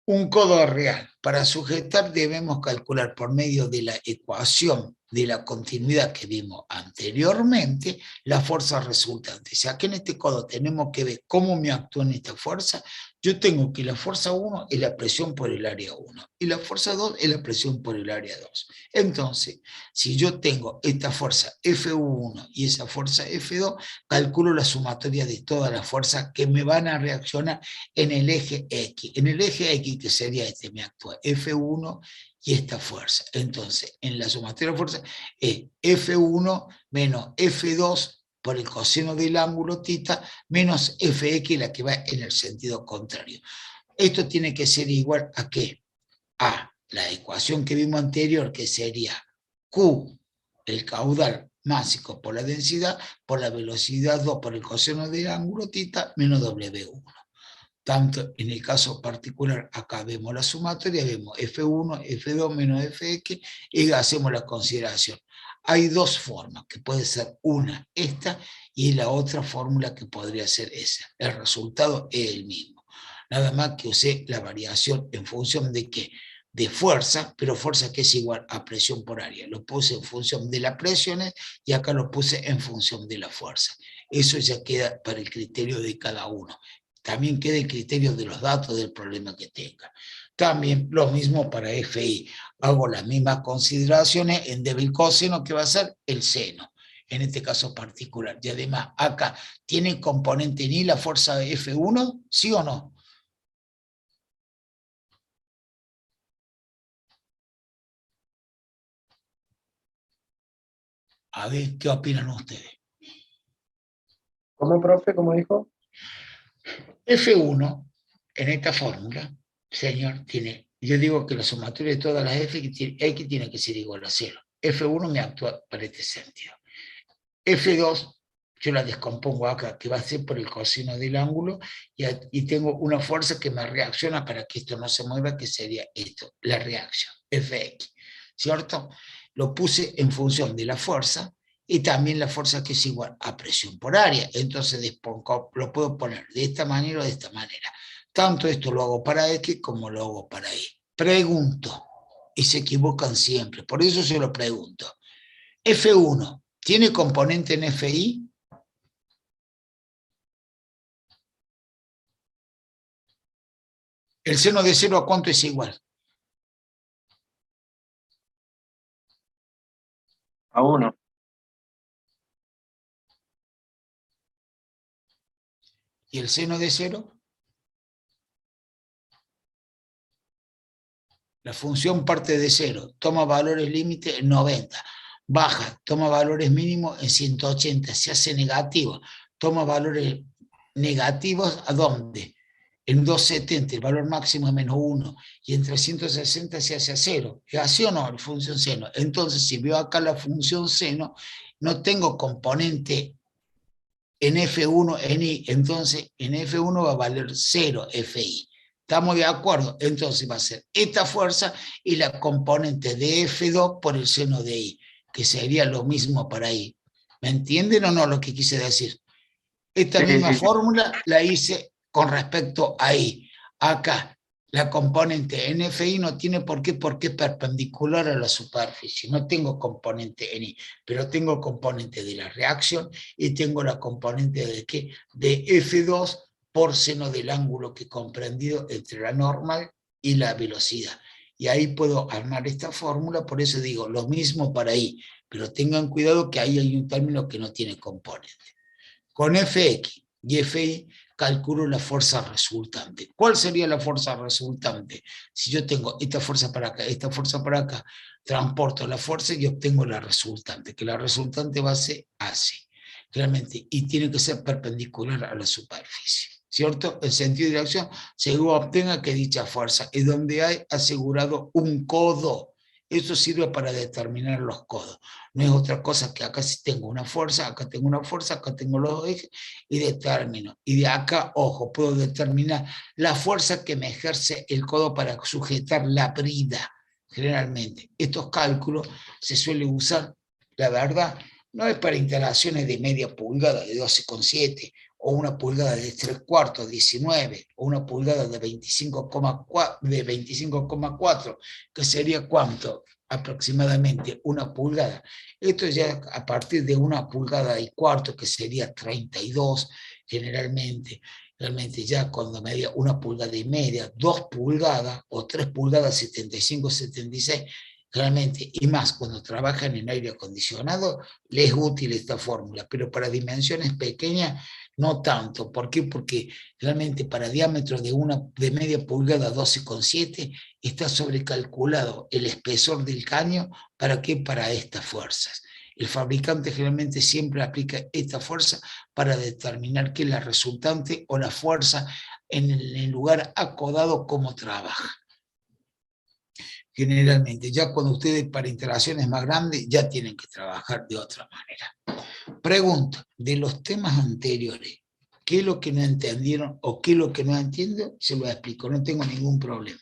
un codo real, para sujetar debemos calcular por medio de la ecuación de la continuidad que vimos anteriormente la fuerza resultante. O sea que en este codo tenemos que ver cómo me actúa en esta fuerza. Yo tengo que la fuerza 1 es la presión por el área 1 y la fuerza 2 es la presión por el área 2. Entonces, si yo tengo esta fuerza F1 y esa fuerza F2, calculo la sumatoria de todas las fuerzas que me van a reaccionar en el eje X. En el eje X, que sería este, me actúa F1 y esta fuerza. Entonces, en la sumatoria de fuerza es F1 menos F2 por el coseno del ángulo θ menos Fx, la que va en el sentido contrario. Esto tiene que ser igual a ¿qué? A la ecuación que vimos anterior, que sería Q, el caudal másico por la densidad, por la velocidad 2 por el coseno del ángulo θ menos W1. Tanto en el caso particular, acá vemos la sumatoria, vemos F1, F2 menos Fx, y hacemos la consideración. Hay dos formas, que puede ser una, esta, y la otra fórmula que podría ser esa. El resultado es el mismo. Nada más que usé la variación en función de ¿qué? De fuerza, pero fuerza que es igual a presión por área. Lo puse en función de las presiones y acá lo puse en función de la fuerza. Eso ya queda para el criterio de cada uno. También queda el criterio de los datos del problema que tenga. También lo mismo para FI. Hago las mismas consideraciones en débil coseno, que va a ser el seno, en este caso particular. Y además, acá, ¿tiene componente ni la fuerza de F1? ¿Sí o no? A ver, ¿qué opinan ustedes? ¿Cómo, profe? ¿Cómo dijo? F1, en esta fórmula, señor, tiene, yo digo que la sumatoria de todas las X tiene que ser igual a 0. F1 me actúa para este sentido. F2, yo la descompongo acá, que va a ser por el coseno del ángulo, y tengo una fuerza que me reacciona para que esto no se mueva, que sería esto, la reacción, Fx, ¿cierto? Lo puse en función de la fuerza, y también la fuerza que es igual a presión por área. Entonces lo puedo poner de esta manera o de esta manera. Tanto esto lo hago para X como lo hago para Y. Pregunto, y se equivocan siempre, por eso se lo pregunto. F1, ¿tiene componente en FI? ¿El seno de 0 a cuánto es igual? A 1. ¿Y el seno de 0? La función parte de 0, toma valores límite en 90, baja, toma valores mínimos en 180, se hace negativo, toma valores negativos, ¿a dónde? En 270, el valor máximo es menos 1, y en 360 se hace a 0. ¿Es así o no? La función seno. Entonces, si veo acá la función seno, no tengo componente en F1, en I, entonces en F1 va a valer 0 FI. ¿Estamos de acuerdo? Entonces va a ser esta fuerza y la componente de F2 por el seno de I, que sería lo mismo para I. ¿Me entienden o no lo que quise decir? Esta misma fórmula la hice con respecto a I. Acá, la componente en FI no tiene por qué, porque es perpendicular a la superficie. No tengo componente en I, pero tengo componente de la reacción y tengo la componente de ¿qué? De F2 por seno del ángulo que he comprendido entre la normal y la velocidad. Y ahí puedo armar esta fórmula, por eso digo, lo mismo para ahí, pero tengan cuidado que ahí hay un término que no tiene componente. Con Fx y Fi calculo la fuerza resultante. ¿Cuál sería la fuerza resultante? Si yo tengo esta fuerza para acá, transporto la fuerza y obtengo la resultante, que la resultante va a ser así, realmente, y tiene que ser perpendicular a la superficie, ¿cierto? El sentido de dirección, según obtenga que dicha fuerza es donde hay asegurado un codo. Eso sirve para determinar los codos. No es otra cosa que acá si tengo una fuerza, acá tengo una fuerza, acá tengo los dos ejes y determino. Y de acá, ojo, puedo determinar la fuerza que me ejerce el codo para sujetar la brida. Generalmente, estos cálculos se suelen usar, la verdad, no es para instalaciones de media pulgada, de 12,7, o una pulgada de 3/4, 19, o una pulgada de 25,4, que sería ¿cuánto? Aproximadamente una pulgada. Esto ya a partir de 1,25, que sería 32, generalmente, realmente ya cuando medía 1,5 pulgadas, 2 pulgadas, o 3 pulgadas, 75, 76, realmente, y más cuando trabajan en aire acondicionado, les es útil esta fórmula, pero para dimensiones pequeñas no tanto. ¿Por qué? Porque realmente para diámetros de media pulgada, 12,7, está sobrecalculado el espesor del caño. ¿Para qué? Para estas fuerzas. El fabricante generalmente siempre aplica esta fuerza para determinar qué es la resultante o la fuerza en el lugar acodado cómo trabaja. Generalmente, ya cuando ustedes para instalaciones más grandes ya tienen que trabajar de otra manera. Pregunta, de los temas anteriores, ¿qué es lo que no entendieron o qué es lo que no entiendo? Se lo explico, no tengo ningún problema.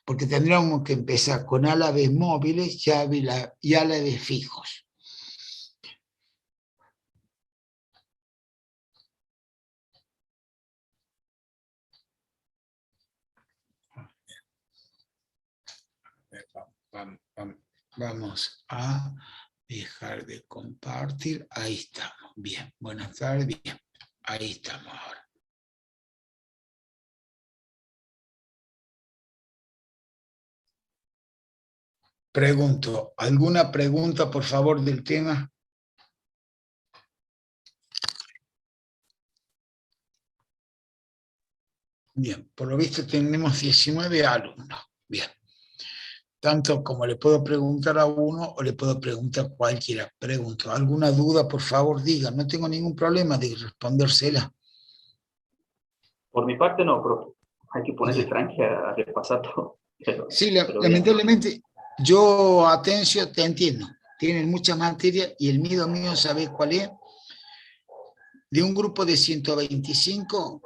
Porque tendríamos que empezar con álabes móviles y álabes fijos. Vamos a dejar de compartir. Ahí estamos. Bien. Buenas tardes. Bien. Ahí estamos ahora. Pregunto, ¿alguna pregunta, por favor, del tema? Bien, por lo visto tenemos 19 alumnos. Bien. Tanto como le puedo preguntar a uno o le puedo preguntar a cualquiera. Pregunto, ¿alguna duda? Por favor, diga. No tengo ningún problema de respondérsela. Por mi parte no, profe. Hay que ponerle Bien. tranqui a repasar todo. Sí, pero lamentablemente, yo, Atencio, te entiendo. Tienen mucha materia y el miedo mío, ¿sabes cuál es? De un grupo de 125,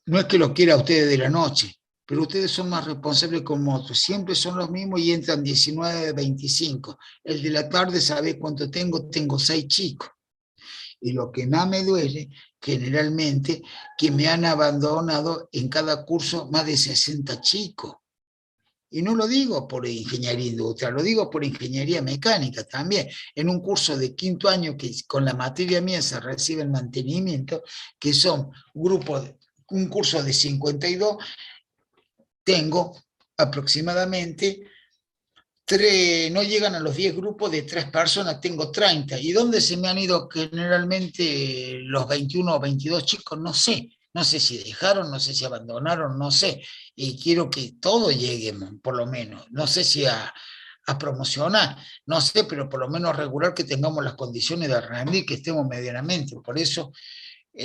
no es que lo quiera a ustedes de la noche, pero ustedes son más responsables como otros. Siempre son los mismos y entran 19, 25. El de la tarde, ¿sabe cuánto tengo? Tengo 6 chicos. Y lo que más me duele, generalmente, que me han abandonado en cada curso más de 60 chicos. Y no lo digo por ingeniería industrial, lo digo por ingeniería mecánica también. En un curso de 5º año que con la materia mía se recibe el mantenimiento, que son un curso de 52, tengo aproximadamente 3, no llegan a los 10 grupos de 3 personas, tengo 30. ¿Y dónde se me han ido generalmente los 21 o 22 chicos? No sé. No sé si dejaron, no sé si abandonaron, no sé. Y quiero que todos lleguen, por lo menos. No sé si a promocionar, no sé, pero por lo menos regular que tengamos las condiciones de rendir, que estemos medianamente. Por eso, la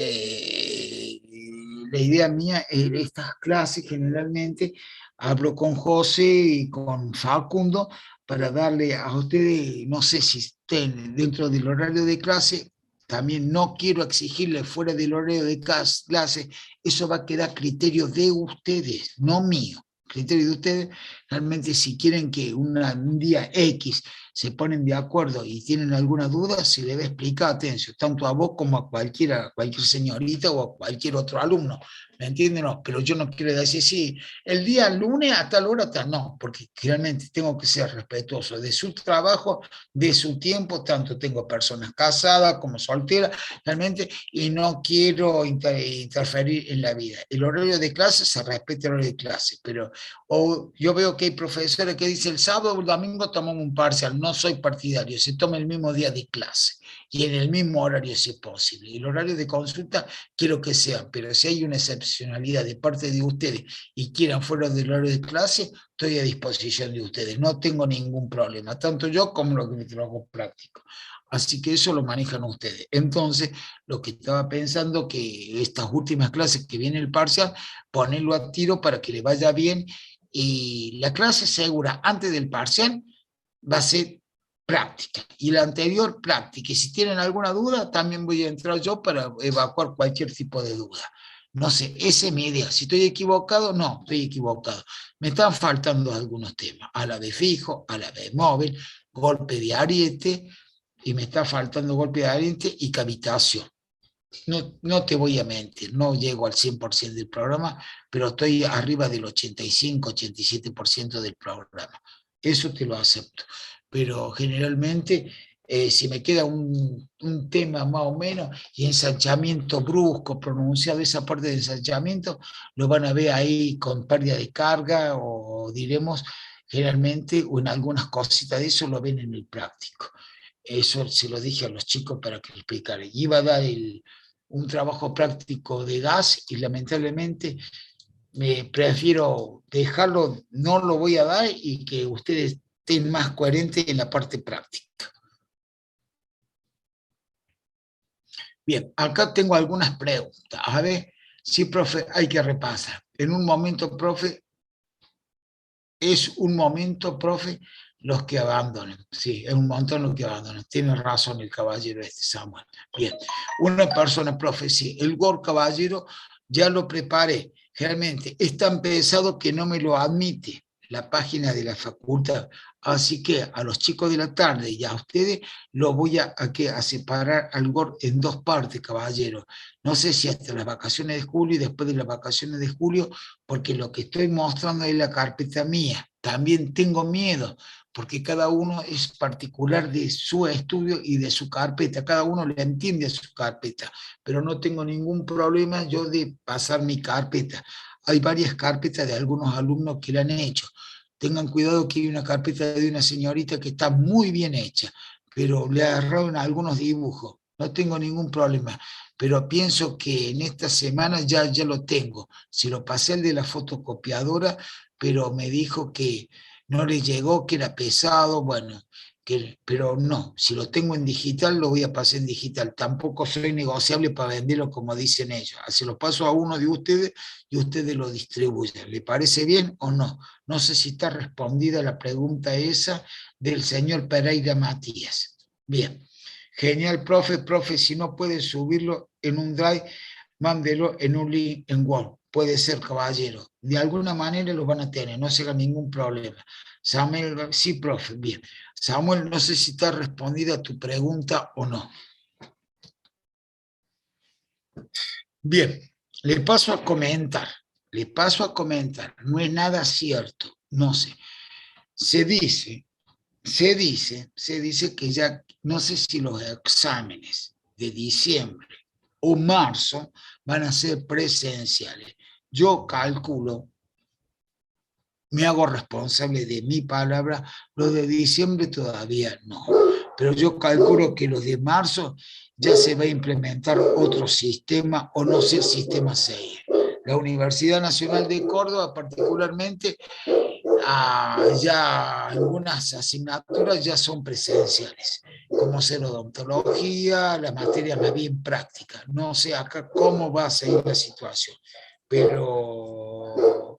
idea mía es estas clases generalmente, hablo con José y con Facundo para darle a ustedes, no sé si estén dentro del horario de clase, también no quiero exigirle fuera del horario de clase, eso va a quedar criterio de ustedes, no mío, criterio de ustedes, realmente si quieren que un día X se ponen de acuerdo y tienen alguna duda, se le va a explicar, atención, tanto a vos como a cualquier señorita o a cualquier otro alumno, ¿me entienden? No, pero yo no quiero decir, sí, el día lunes a tal hora, tal, no, porque realmente tengo que ser respetuoso de su trabajo, de su tiempo, tanto tengo personas casadas como solteras, realmente, y no quiero interferir en la vida. El horario de clase se respeta el horario de clase, pero yo veo que hay profesores que dicen el sábado o el domingo tomamos un parcial, no soy partidario, se toma el mismo día de clase y en el mismo horario si es posible. El horario de consulta quiero que sea, pero si hay una excepcionalidad de parte de ustedes y quieran fuera del horario de clase, estoy a disposición de ustedes, no tengo ningún problema, tanto yo como los que me trabajo práctico. Así que eso lo manejan ustedes. Entonces, lo que estaba pensando que estas últimas clases que viene el parcial, ponerlo a tiro para que le vaya bien, y la clase segura antes del parcial va a ser práctica, y la anterior práctica, y si tienen alguna duda, también voy a entrar yo para evacuar cualquier tipo de duda. No sé, esa es mi idea. Si estoy equivocado, no, estoy equivocado. Me están faltando algunos temas, a la de fijo, a la de móvil, golpe de ariete, y me está faltando golpe de ariete y cavitación. No te voy a mentir, no llego al 100% del programa, pero estoy arriba del 85-87% del programa. Eso te lo acepto. Pero generalmente, si me queda un tema más o menos, y ensanchamiento brusco, pronunciado, esa parte de ensanchamiento, lo van a ver ahí con pérdida de carga, o diremos, generalmente, o en algunas cositas de eso lo ven en el práctico. Eso se lo dije a los chicos para que lo explicaran. Iba a dar un trabajo práctico de gas y lamentablemente me prefiero dejarlo, no lo voy a dar y que ustedes estén más coherentes en la parte práctica. Bien, acá tengo algunas preguntas. A ver, sí, profe, hay que repasar. En un momento, profe, es un momento, profe, los que abandonan. Sí, es un montón los que abandonan. Tiene razón el caballero Samuel. Bien, una persona, profe, sí, el Word caballero ya lo preparé. Realmente es tan pesado que no me lo admite la página de la facultad. Así que a los chicos de la tarde y a ustedes lo voy a separar al Word en dos partes, caballero. No sé si hasta las vacaciones de julio y después de las vacaciones de julio, porque lo que estoy mostrando es la carpeta mía. También tengo miedo, porque cada uno es particular de su estudio y de su carpeta. Cada uno le entiende a su carpeta, pero no tengo ningún problema yo de pasar mi carpeta. Hay varias carpetas de algunos alumnos que la han hecho. Tengan cuidado que hay una carpeta de una señorita que está muy bien hecha, pero le agarraron algunos dibujos. No tengo ningún problema, pero pienso que en esta semana ya lo tengo. Se lo pasé al de la fotocopiadora, pero me dijo que no le llegó, que era pesado, bueno, pero no, si lo tengo en digital, lo voy a pasar en digital. Tampoco soy negociable para venderlo como dicen ellos. Se lo paso a uno de ustedes y ustedes lo distribuyen. ¿Le parece bien o no? No sé si está respondida la pregunta esa del señor Pereira Matías. Bien. Genial, profe, si no puede subirlo en un drive, mándelo en un link en Word. Puede ser, caballero. De alguna manera lo van a tener, no será ningún problema. Samuel, sí, profe, bien. Samuel, no sé si está respondida tu pregunta o no. Bien, le paso a comentar. No es nada cierto, no sé. Se dice que ya, no sé si los exámenes de diciembre o marzo van a ser presenciales. Yo calculo, me hago responsable de mi palabra, los de diciembre todavía no, pero yo calculo que los de marzo ya se va a implementar otro sistema, o no sé el sistema 6. La Universidad Nacional de Córdoba particularmente, ya algunas asignaturas ya son presenciales, como ser odontología, la materia más bien práctica. No sé acá cómo va a seguir la situación, pero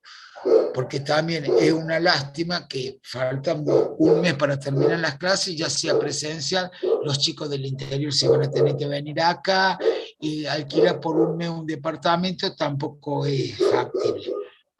porque también es una lástima que faltan un mes para terminar las clases, ya sea presencial, los chicos del interior se van a tener que venir acá, y alquilar por un mes un departamento tampoco es factible.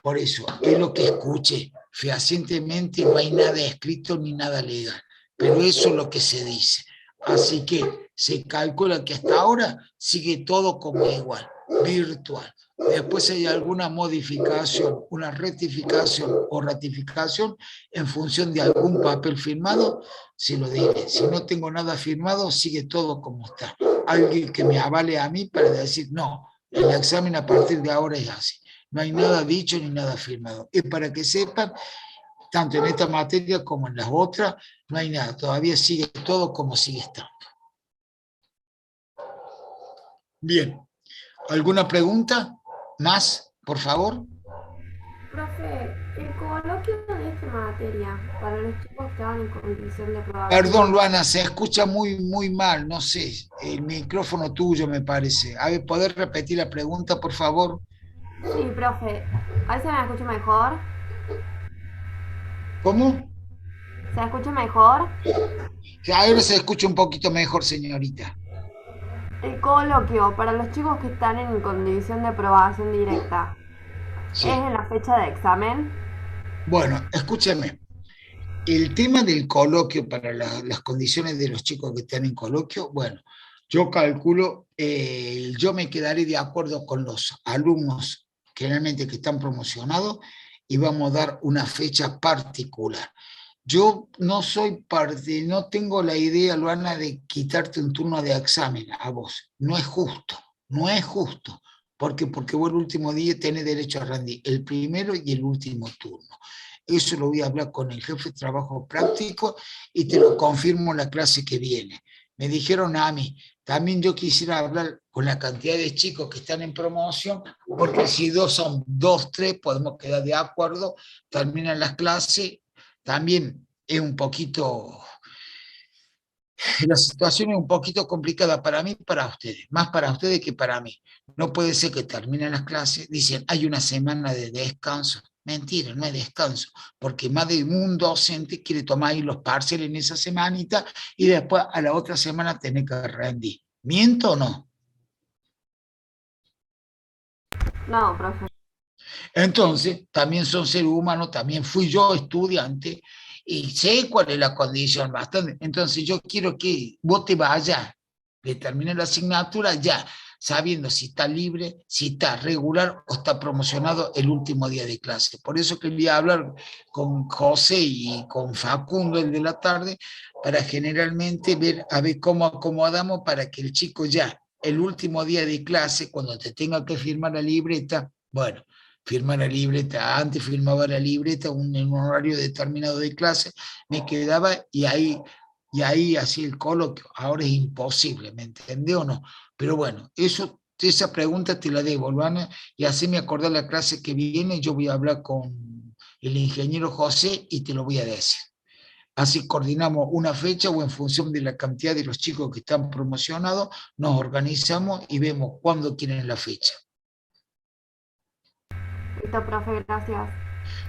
Por eso, es lo que escuché. fehacientemente no hay nada escrito ni nada legal, pero eso es lo que se dice. Así que se calcula que hasta ahora sigue todo como igual, virtual. Después si hay alguna modificación, una rectificación o ratificación en función de algún papel firmado, se lo diré. Si no tengo nada firmado, sigue todo como está. Alguien que me avale a mí para decir, no, el examen a partir de ahora es así. No hay nada dicho ni nada firmado. Y para que sepan, tanto en esta materia como en las otras, no hay nada. Todavía sigue todo como sigue estando. Bien. ¿Alguna pregunta más, por favor? Profe, el coloquio de esta materia para los chicos que estaban en condición de Perdón, aprobación. Luana, se escucha muy mal, no sé, el micrófono tuyo me parece. A ver, ¿podés repetir la pregunta, por favor? Sí, profe, a ver si me escucho mejor. ¿Cómo? ¿Se escucha mejor? Ahora se escucha un poquito mejor, señorita. El coloquio para los chicos que están en condición de aprobación directa. Sí. ¿Es en la fecha de examen? Bueno, escúchame. El tema del coloquio para las condiciones de los chicos que están en coloquio, bueno, yo calculo, yo me quedaré de acuerdo con los alumnos generalmente que están promocionados y vamos a dar una fecha particular. Yo no soy parte, no tengo la idea, Luana, de quitarte un turno de examen a vos. No es justo, no es justo. Porque vos el último día tenés derecho a rendir el primero y el último turno. Eso lo voy a hablar con el jefe de trabajo práctico y te lo confirmo en la clase que viene. Me dijeron a mí, también yo quisiera hablar con la cantidad de chicos que están en promoción, porque si son dos, tres, podemos quedar de acuerdo, terminan las clases. También es un poquito, la situación es un poquito complicada para mí y para ustedes, más para ustedes que para mí. No puede ser que terminen las clases, dicen, hay una semana de descanso. Mentira, no hay descanso, porque más de un docente quiere tomar ahí los parciales en esa semanita y después a la otra semana tiene que rendir. ¿Miento o no? No, profe. Entonces, también son seres humanos, también fui yo estudiante y sé cuál es la condición bastante. Entonces, yo quiero que vos te vayas, que termine la asignatura ya, sabiendo si está libre, si está regular o está promocionado el último día de clase. Por eso quería hablar con José y con Facundo el de la tarde, para generalmente ver a ver cómo acomodamos para que el chico ya, el último día de clase, cuando te tenga que firmar la libreta, bueno, firma la libreta, antes firmaba la libreta en un horario determinado de clase, me quedaba y ahí hacía el coloquio. Ahora es imposible, ¿me entendés o no? Pero bueno, esa pregunta te la debo, Luana, y haceme acordar la clase que viene, yo voy a hablar con el ingeniero José y te lo voy a decir. Así coordinamos una fecha o en función de la cantidad de los chicos que están promocionados, nos organizamos y vemos cuándo quieren la fecha. Listo, profe, gracias.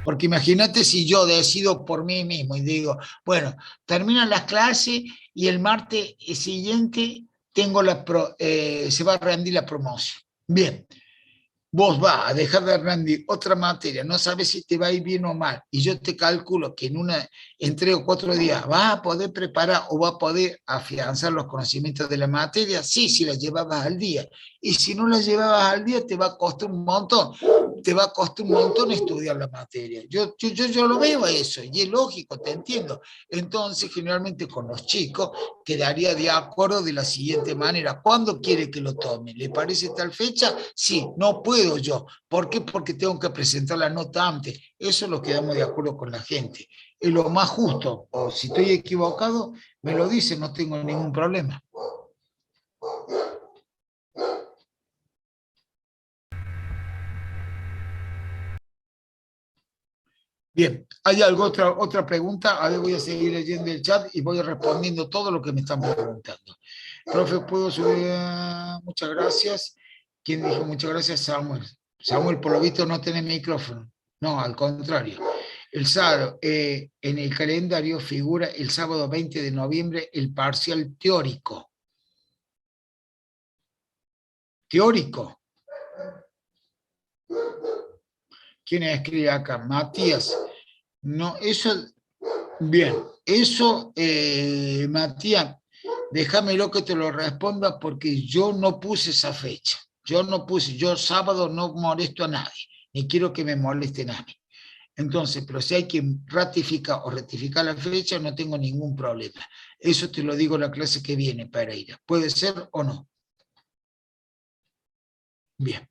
Porque imagínate si yo decido por mí mismo y digo, bueno, terminan las clases y el martes siguiente se va a rendir la promoción. Bien, vos vas a dejar de rendir otra materia, no sabes si te va a ir bien o mal, y yo te calculo que en 3 o 4 días vas a poder preparar o vas a poder afianzar los conocimientos de la materia, sí, si la llevabas al día. Y si no la llevabas al día, te va a costar un montón. Te va a costar un montón estudiar la materia. Yo lo veo eso, y es lógico, te entiendo. Entonces, generalmente con los chicos quedaría de acuerdo de la siguiente manera. ¿Cuándo quiere que lo tome? ¿Le parece tal fecha? Sí, no puedo yo. ¿Por qué? Porque tengo que presentar la nota antes. Eso lo quedamos de acuerdo con la gente. Es lo más justo. O si estoy equivocado, me lo dice, no tengo ningún problema. Bien, ¿hay otra pregunta? A ver, voy a seguir leyendo el chat y voy respondiendo todo lo que me están preguntando. Profe, ¿puedo subir? Muchas gracias. ¿Quién dijo muchas gracias? Samuel. Samuel, por lo visto, no tiene micrófono. No, al contrario. El sábado, en el calendario figura el sábado 20 de noviembre el parcial teórico. Teórico. ¿Quién escribe acá? Matías. No, eso, bien, eso, Matías, déjamelo que te lo responda porque yo no puse esa fecha. Yo sábado no molesto a nadie, ni quiero que me moleste nadie. Entonces, pero si hay que ratificar o rectificar la fecha, no tengo ningún problema. Eso te lo digo la clase que viene, Pereira. ¿Puede ser o no? Bien.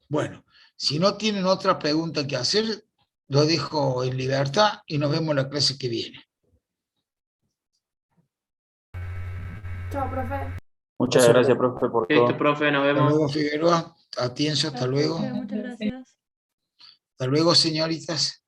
Bueno, si no tienen otra pregunta que hacer, lo dejo en libertad y nos vemos la clase que viene. Chao, profe. Muchas gracias, profe, por todo. Listo, profe, nos Hasta vemos. luego, Figueroa. Atienzo, hasta luego. Muchas gracias. Hasta luego, señoritas.